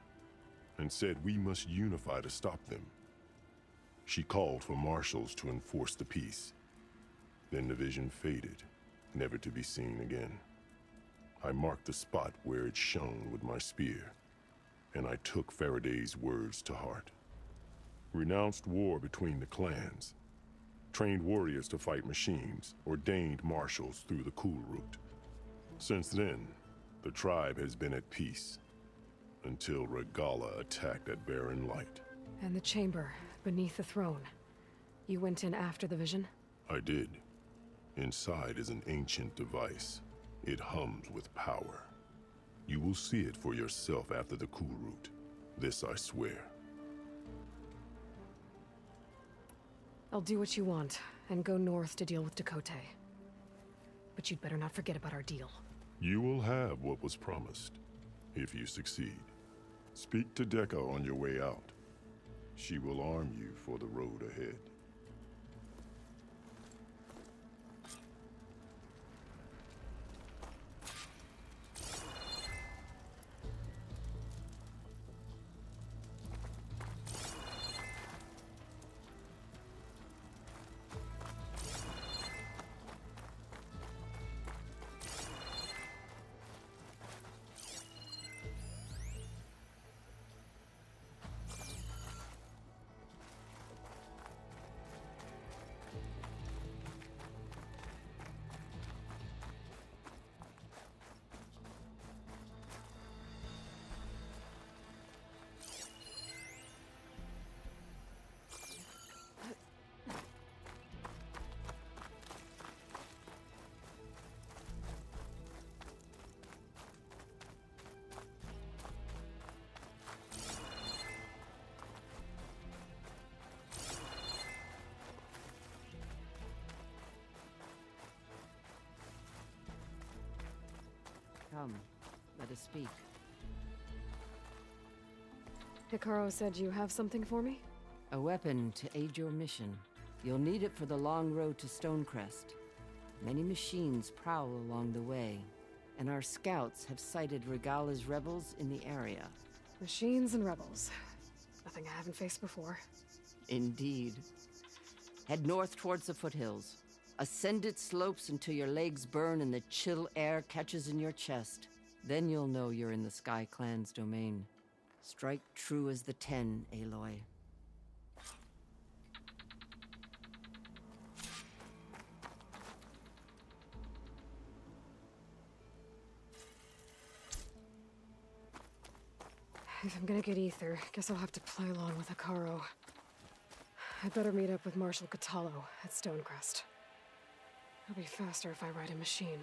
and said we must unify to stop them. She called for marshals to enforce the peace. Then the vision faded, never to be seen again. I marked the spot where it shone with my spear, and I took Faraday's words to heart. Renounced war between the clans, trained warriors to fight machines, ordained marshals through the Cool Route. Since then, the tribe has been at peace, until Regala attacked at Barren Light.
And the chamber, beneath the throne. You went in after the vision?
I did. Inside is an ancient device. It hums with power. You will see it for yourself after the Cool Route. This I swear.
I'll do what you want, and go north to deal with Dakotay. But you'd better not forget about our deal.
You will have what was promised, if you succeed. Speak to Dekka on your way out. She will arm you for the road ahead.
Come, let us speak.
Hikaru said you have something for me?
A weapon to aid your mission. You'll need it for the long road to Stonecrest. Many machines prowl along the way, and our scouts have sighted Regala's rebels in the area.
Machines and rebels. Nothing I haven't faced before.
Indeed. Head north towards the foothills. Ascend its slopes until your legs burn and the chill air catches in your chest. Then you'll know you're in the Sky Clan's domain. Strike true as the Ten, Aloy.
If I'm gonna get ether, guess I'll have to play along with Hikaru. I'd better meet up with Marshal Catallo at Stonecrest. It'll be faster if I ride a machine.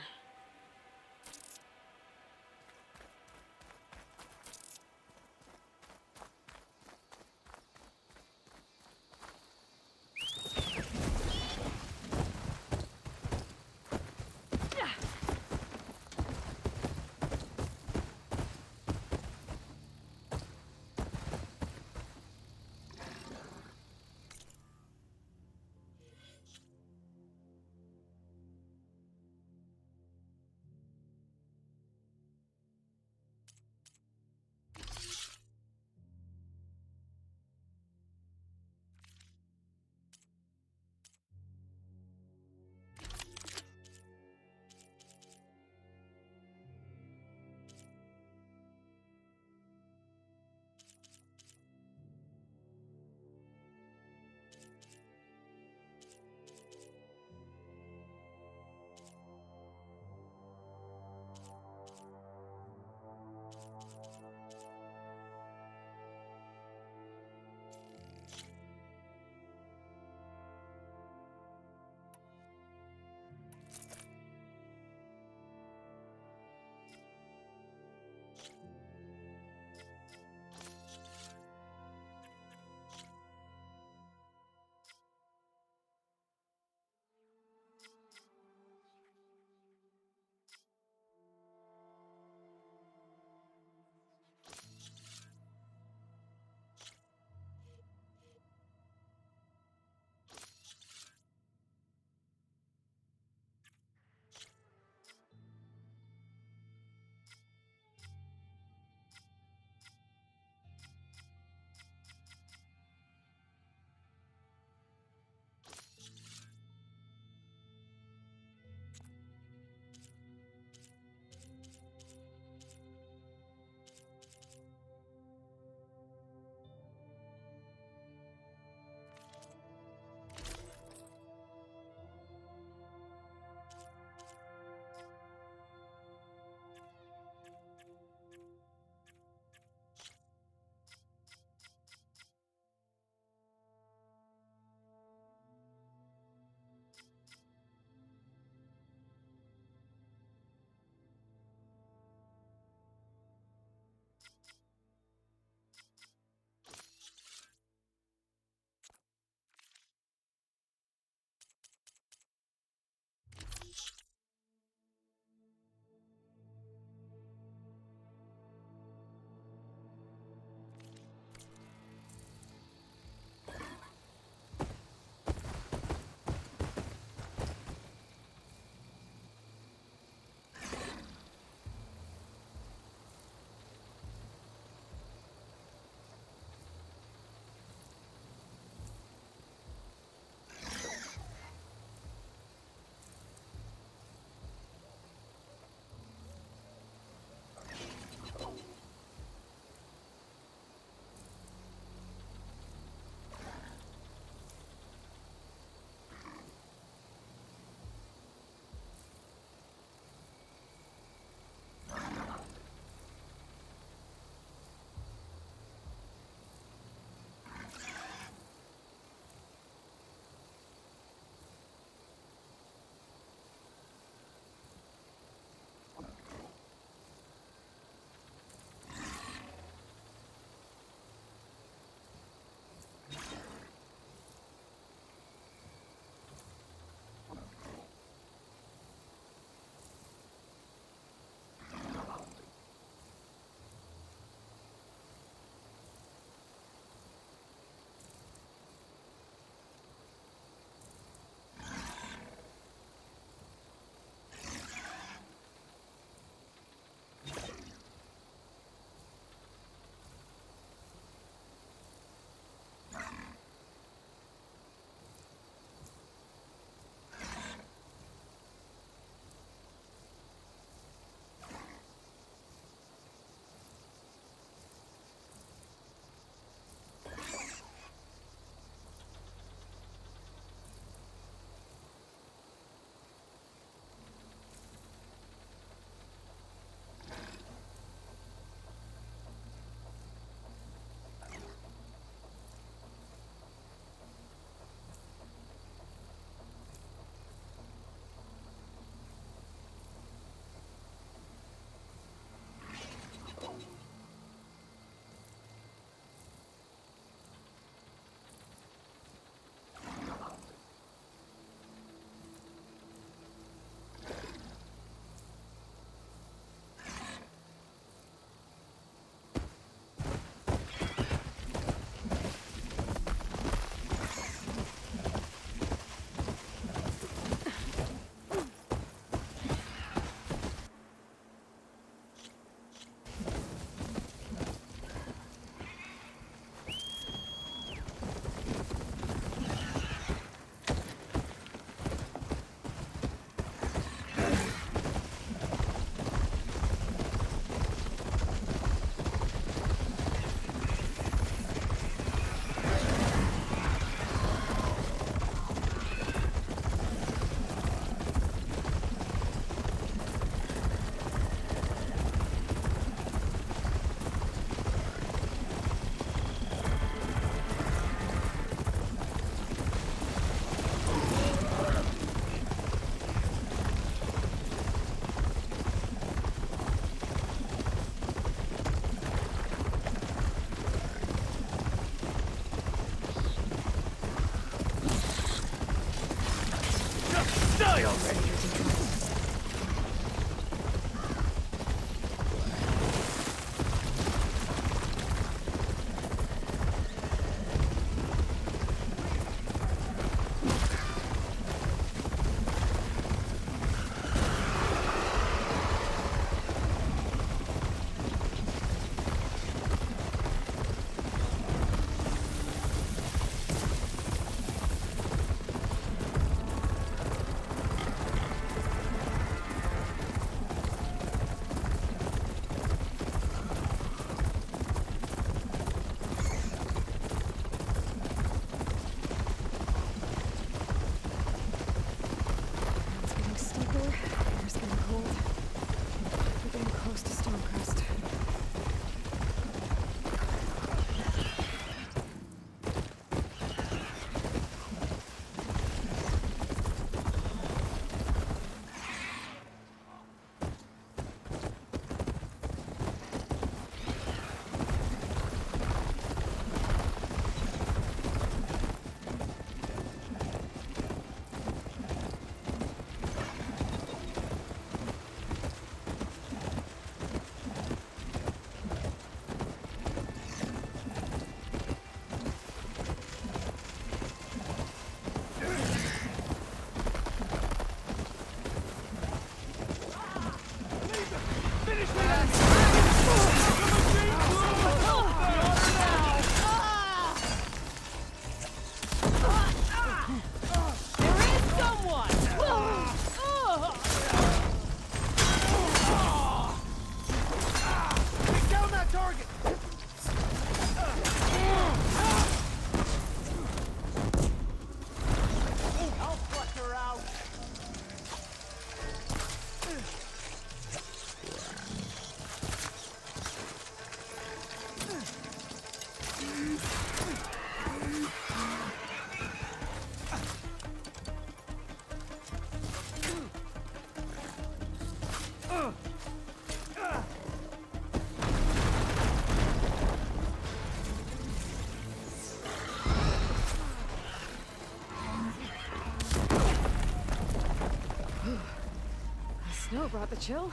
What brought the chill?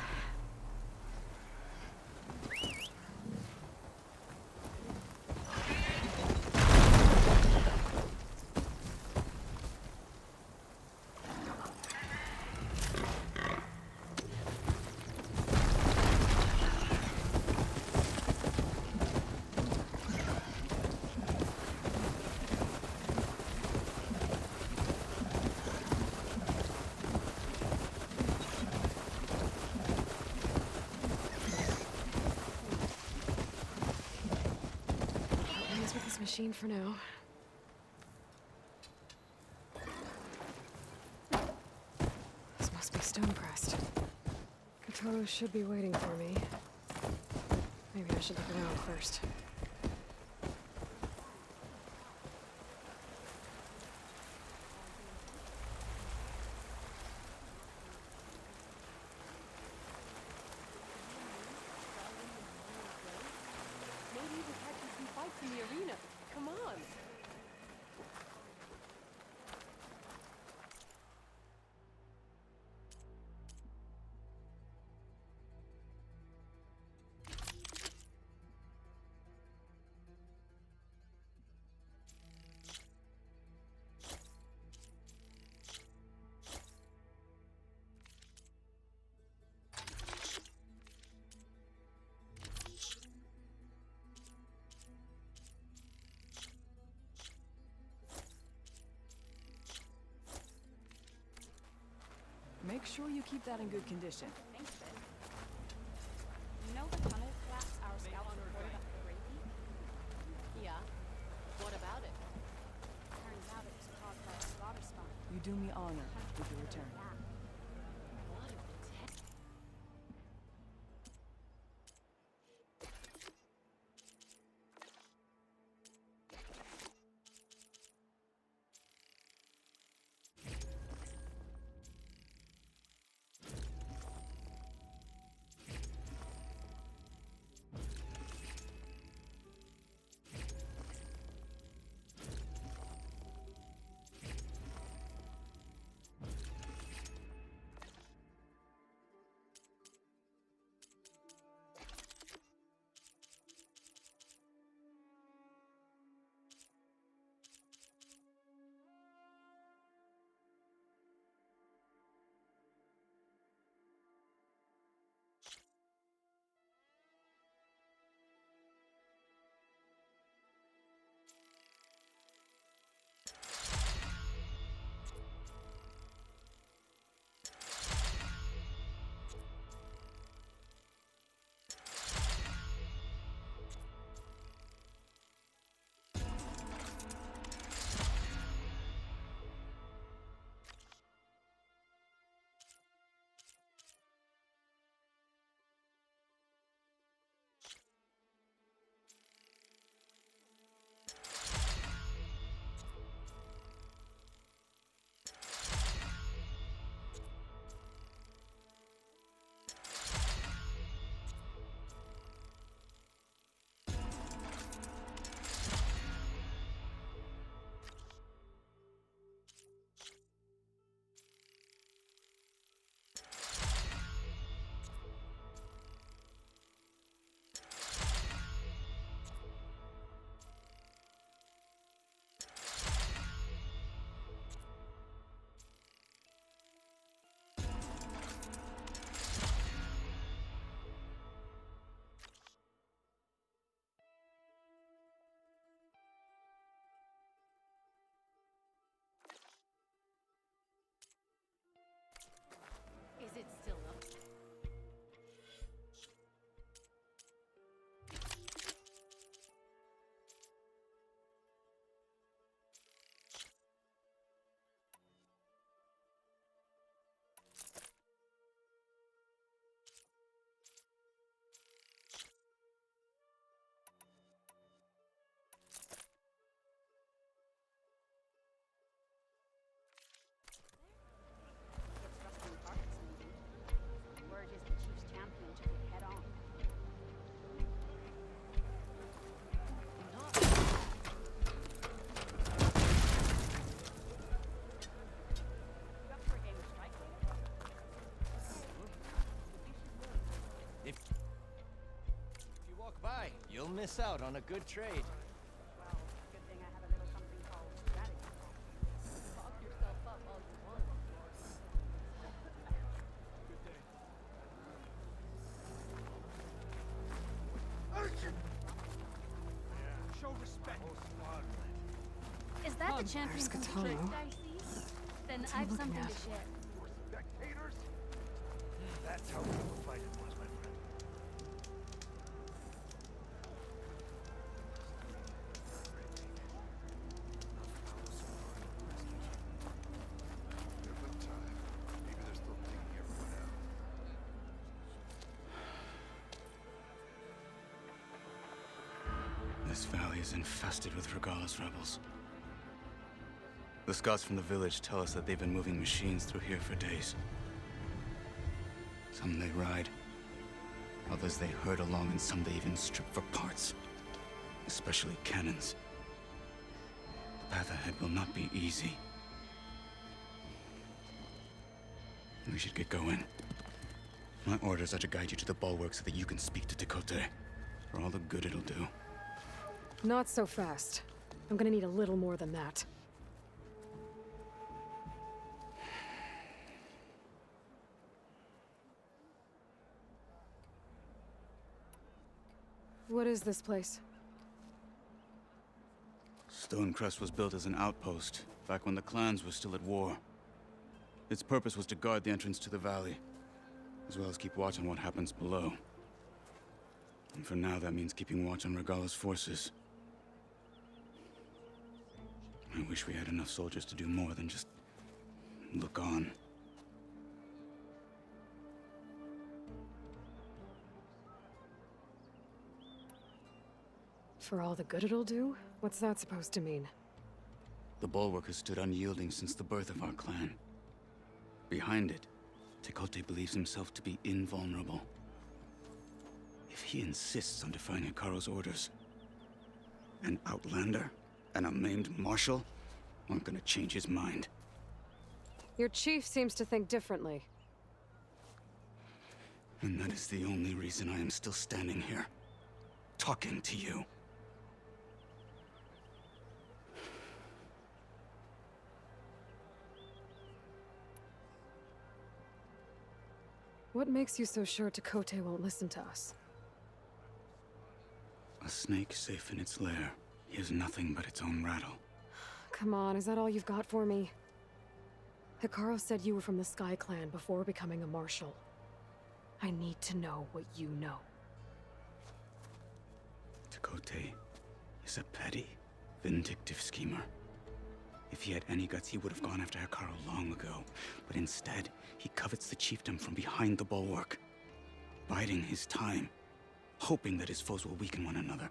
Machine for now. This must be stone pressed. Kotallo should be waiting for me. Maybe I should look around first.
Maybe we can catch some fights in the arena. Come on!
Make sure you keep that in good condition.
Thanks, Ben. You know the tunnel collapse our scouts reported up the Gravy? Yeah. What about it? Turns out it was caused by a slaughter spawn.
You do me honor with your return.
What a test.
right. You'll miss out on a good trade.
Well, good thing I have a little something called strategy. Talk yourself up all you want, of course. Good day.
Urchin! Yeah, show respect.
Is that the
There's
champion from
Katana.
Trick I see? Then
What's
I
he
have
looking
something
at?
to share.
Spectators? That's how people fight it was, my friend.
Different time. Maybe they're still taking everyone out.
This valley is infested with Regalis rebels. The scouts from the village tell us that they've been moving machines through here for days. Some they ride, others they herd along, and some they even strip for parts. Especially cannons. The path ahead will not be easy. We should get going. My orders are to guide you to the bulwark so that you can speak to Tekote. For all the good it'll do.
Not so fast. I'm gonna need a little more than that. What is this place?
Stonecrest was built as an outpost, back when the clans were still at war. Its purpose was to guard the entrance to the valley, as well as keep watch on what happens below. And for now, that means keeping watch on Regalla's forces. I wish we had enough soldiers to do more than just look on.
For all the good it'll do? What's that supposed to mean?
The bulwark has stood unyielding since the birth of our clan. Behind it, Tekote believes himself to be invulnerable. If he insists on defying Hikaru's orders, an outlander and a maimed marshal aren't gonna change his mind.
Your chief seems to think differently.
And that is the only reason I am still standing here, talking to you.
What makes you so sure Tekote won't listen to us?
A snake safe in its lair hears nothing but its own rattle.
Come on, is that all you've got for me? Hikaru said you were from the Sky Clan before becoming a marshal. I need to know what you know.
Tekote is a petty, vindictive schemer. If he had any guts, he would have gone after Hikaru long ago. But instead, he covets the chiefdom from behind the bulwark, biding his time, hoping that his foes will weaken one another.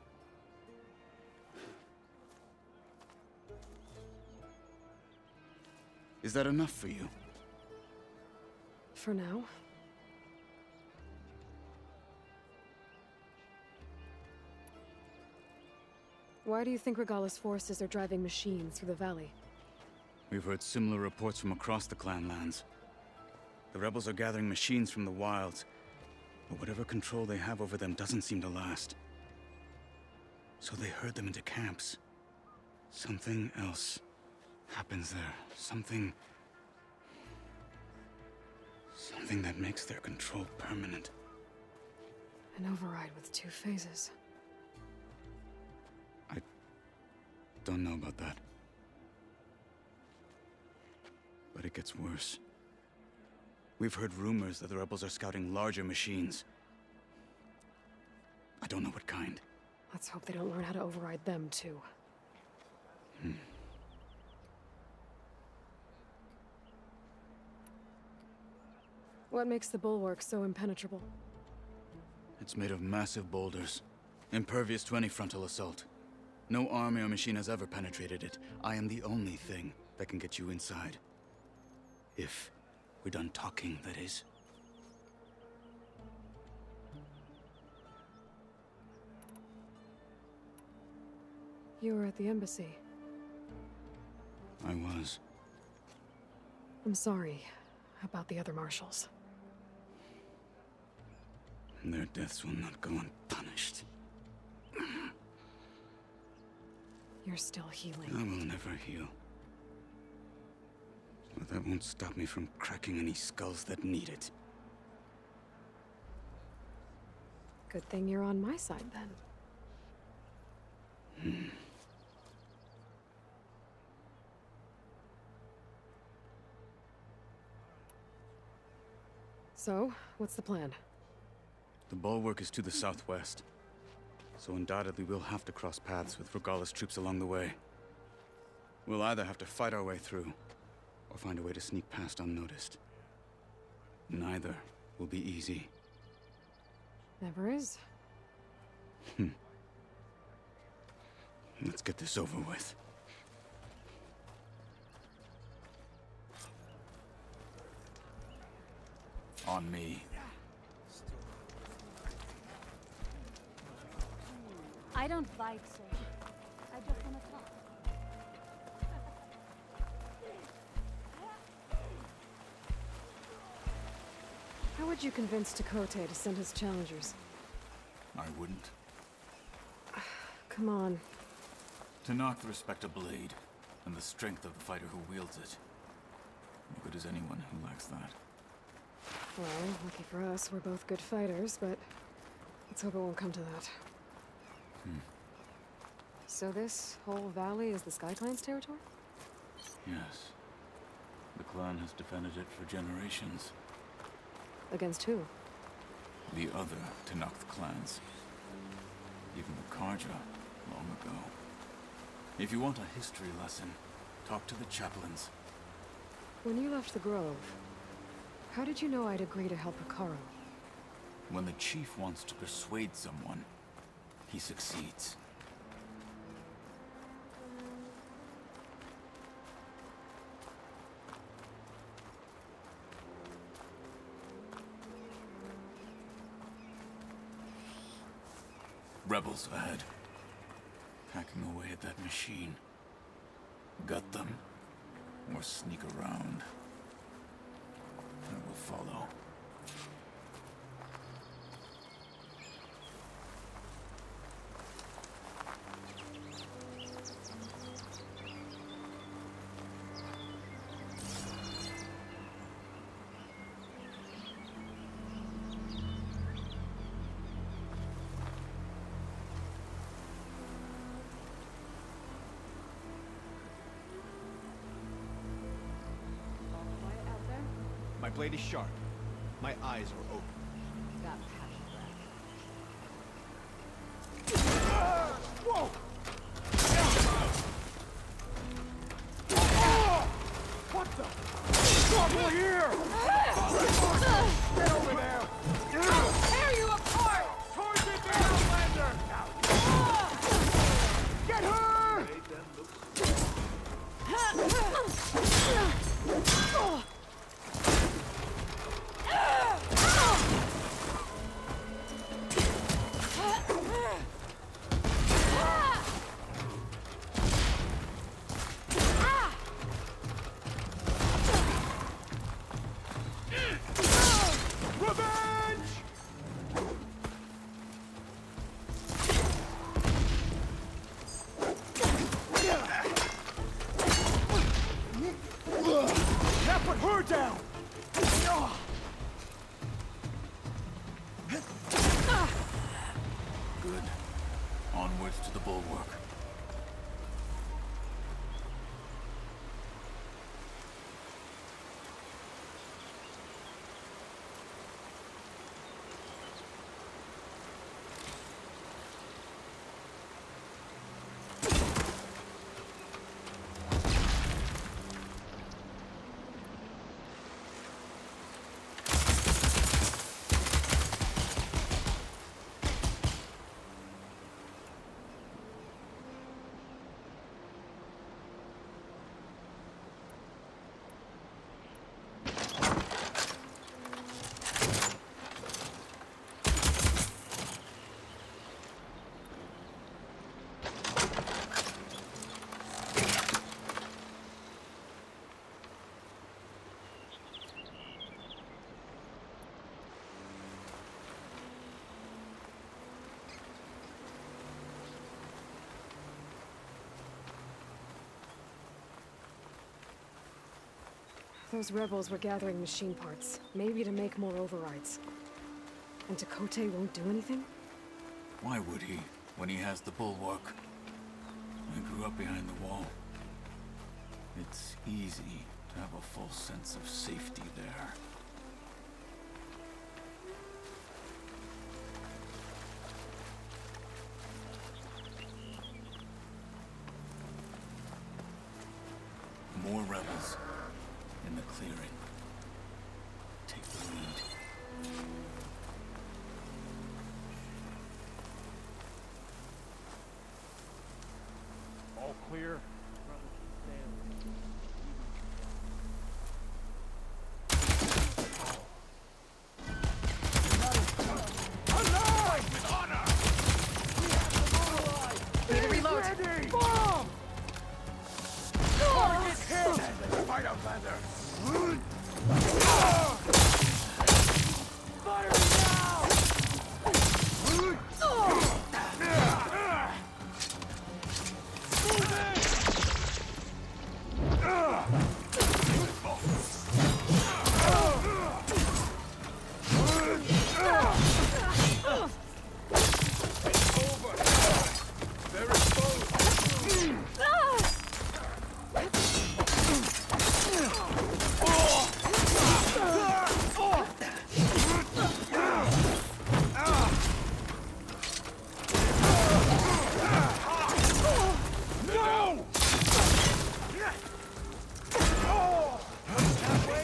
Is that enough for you?
For now. Why do you think Regalla's forces are driving machines through the valley?
We've heard similar reports from across the clan lands. The rebels are gathering machines from the wilds, but whatever control they have over them doesn't seem to last. So they herd them into camps. Something else happens there. Something that makes their control permanent.
An override with 2 phases.
I don't know about that. But it gets worse. We've heard rumors that the rebels are scouting larger machines. I don't know what kind.
Let's hope they don't learn how to override them, too. What makes the bulwark so impenetrable?
It's made of massive boulders, impervious to any frontal assault. No army or machine has ever penetrated it. I am the only thing that can get you inside. If we're done talking, that is.
You were at the embassy.
I was.
I'm sorry about the other marshals.
Their deaths will not go unpunished.
You're still healing.
I will never heal. But that won't stop me from cracking any skulls that need it.
Good thing you're on my side, then. So, what's the plan?
The bulwark is to the southwest, so undoubtedly we'll have to cross paths with Regalla's troops along the way. We'll either have to fight our way through, or find a way to sneak past unnoticed. Neither will be easy.
Never is.
Let's get this over with. On me.
I don't fight, sir. I just want to talk.
How would you convince Tekote to send his challengers?
I wouldn't.
Come on.
Tenakth respect a blade, and the strength of the fighter who wields it. No good as anyone who lacks that.
Well, lucky for us, we're both good fighters, but let's hope it won't come to that. So this whole valley is the Sky Clan's territory?
Yes. The clan has defended it for generations.
Against who?
The other Tenakth clans. Even the Karja, long ago. If you want a history lesson, talk to the chaplains.
When you left the Grove, how did you know I'd agree to help Hekarro?
When the chief wants to persuade someone, he succeeds. Rebels ahead. Hacking away at that machine. Gut them, or sneak around. I will follow.
My blade is sharp. My eyes are open.
Got
Whoa! What the? Trouble here! Get over there!
I'll tear you apart!
Towards it, Outlander! Get her! Put her down!
Good. Onwards to the bulwark.
Those rebels were gathering machine parts, maybe to make more overrides. And Tekote won't do anything?
Why would he, when he has the bulwark? I grew up behind the wall. It's easy to have a false sense of safety there. More rebels in the clearing. Take the lead.
All clear.
Need to reload.
Bomb! Target hit! Fight Outlander! Fire now!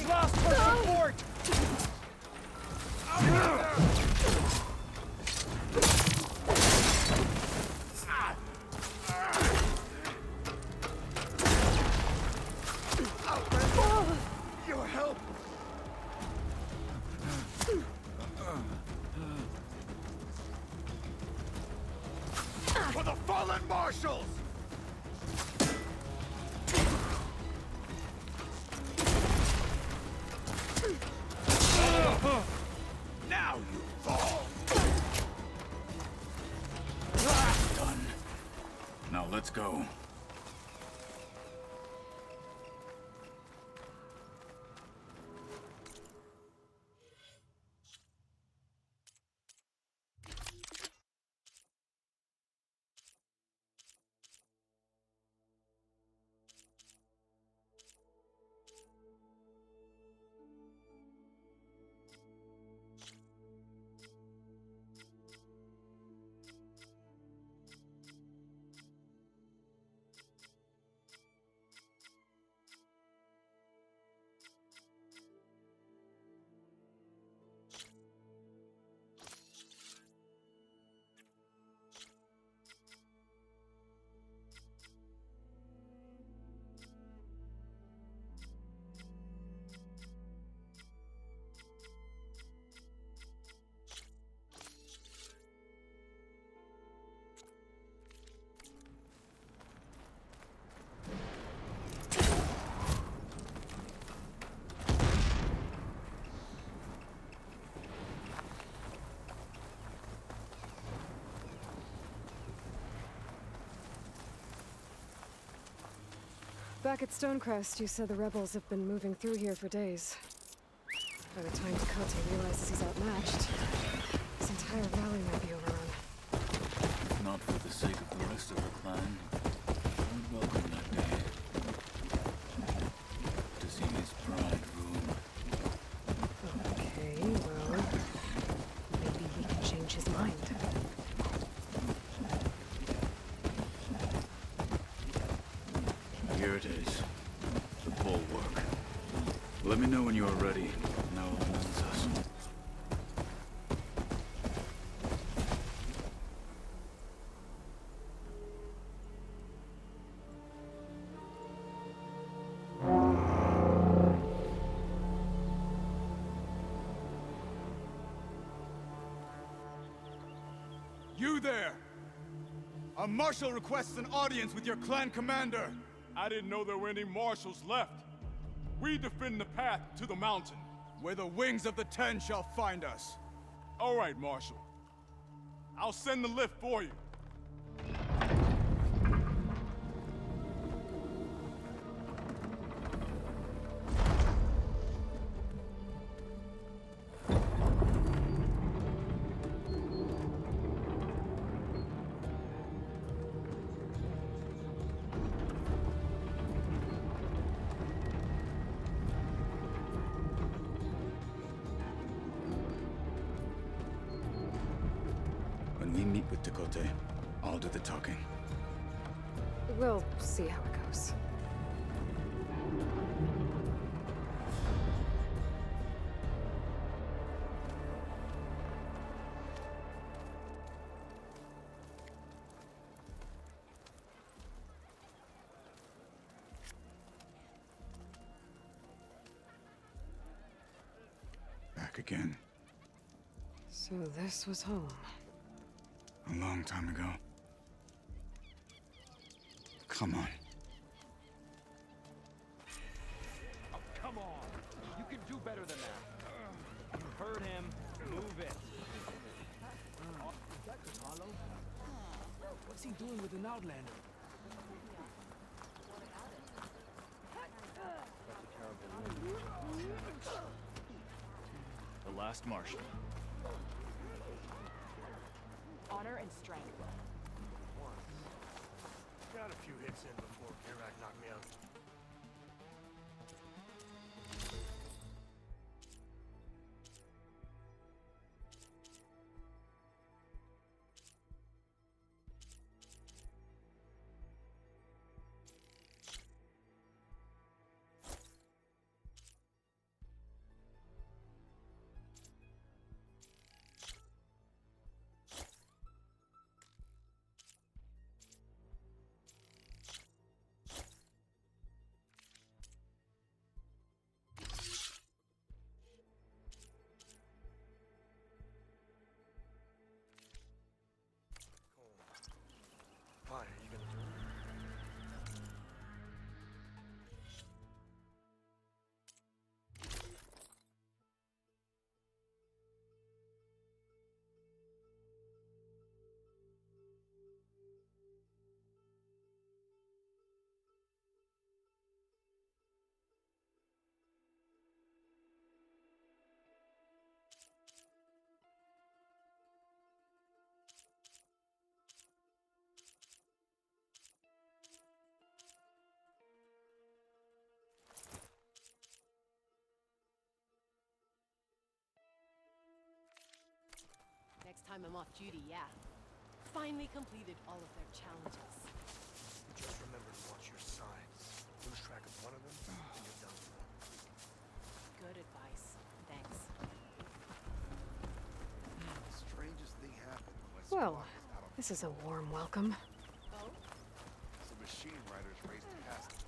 Lost her support! Your help! For the fallen marshals! Now you fall!
Done. Now let's go.
Back at Stonecrest, you said the rebels have been moving through here for days. By the time Tekote realizes he's outmatched, this entire valley might be overrun.
If not for the sake of the rest of the clan, I would welcome that day. To see his pride ruined.
Okay, well, maybe he can change his mind.
Here it is. The bulwark. Let me know when you are ready, and I will announce us.
You there! A marshal requests an audience with your clan commander. I didn't know there were any marshals left. We defend the path to the mountain, where the wings of the Ten shall find us. All right, Marshal. I'll send the lift for you.
with Tekote. I'll do the talking.
We'll see how it goes.
Back again.
So this was home.
A long time ago. Come on.
Oh, come on! You can do better than that. You heard him. Move it.
Is that Apollo? What's he doing with an Outlander?
The last Martian.
Honor and strength.
Got a few hits in before Kirak knocked me out. Fine, are you gonna do it?
Next time I'm off duty, yeah. Finally completed all of their challenges.
Just remember to watch your signs. Lose track of one of them, and you're done.
Good advice. Thanks.
The strangest thing happened when my
Well,
squad was out on
this is a warm welcome.
Oh?
some machine riders raced past me.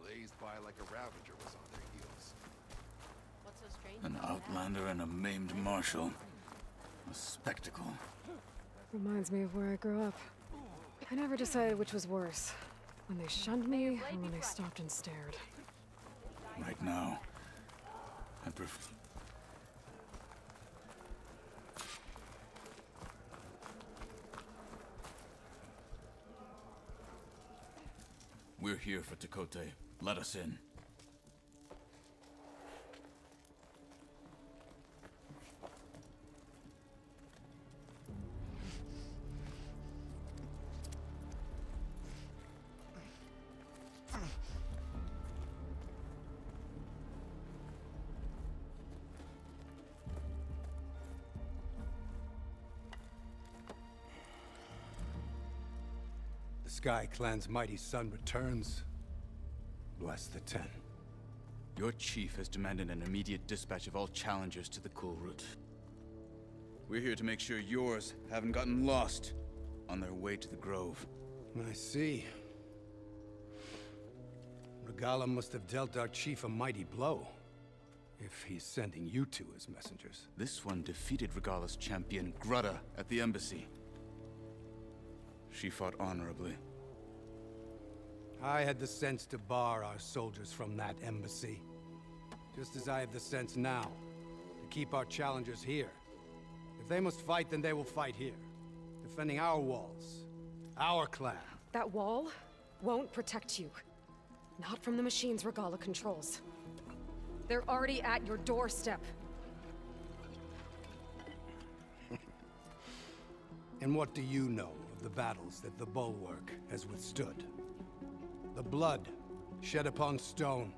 Blazed by like a Ravager was on their heels.
What's so strange
An
about that?
Outlander and a maimed Marshal. A spectacle.
Reminds me of where I grew up. I never decided which was worse. When they shunned me, or when they stopped and stared.
Right now, I prefer... We're here for Tekote. Let us in.
The Sky Clan's mighty son returns. Bless the Ten.
Your chief has demanded an immediate dispatch of all challengers to the Cool Route. We're here to make sure yours haven't gotten lost on their way to the Grove.
I see. Regala must have dealt our chief a mighty blow, if he's sending you two as messengers.
This one defeated Regala's champion, Grudda, at the embassy. She fought honorably.
I had the sense to bar our soldiers from that embassy. Just as I have the sense now, to keep our challengers here. If they must fight, then they will fight here. Defending our walls. Our clan.
That wall won't protect you. Not from the machines Regala controls. They're already at your doorstep.
And what do you know of the battles that the Bulwark has withstood? The blood
Shed upon stone.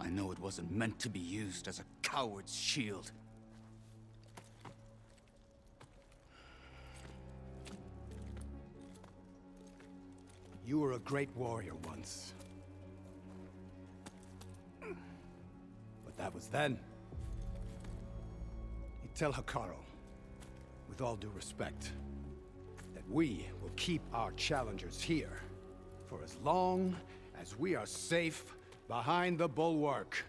I know it wasn't meant to be used as a coward's shield.
You were a great warrior once. But that was then. You tell Hekarro, with all due respect, that we will keep our challengers here for as long as we are safe behind the bulwark.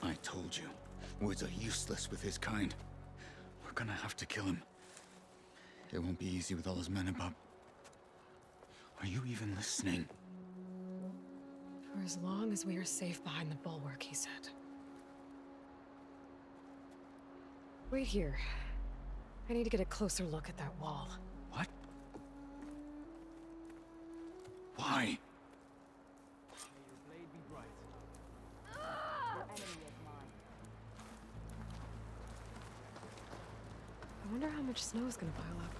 I told you, words are useless with his kind. We're gonna have to kill him. It won't be easy with all his men about. Are you even listening?
For as long as we are safe behind the bulwark, he said. Wait here. I need to get a closer look at that wall.
What? Why?
I wonder how much snow is gonna pile up.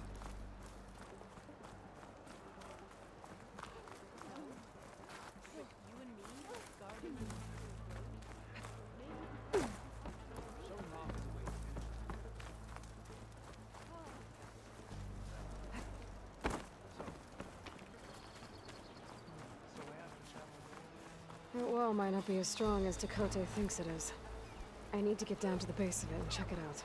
That wall might not be as strong as Tekote thinks it is. I need to get down to the base of it and check it out.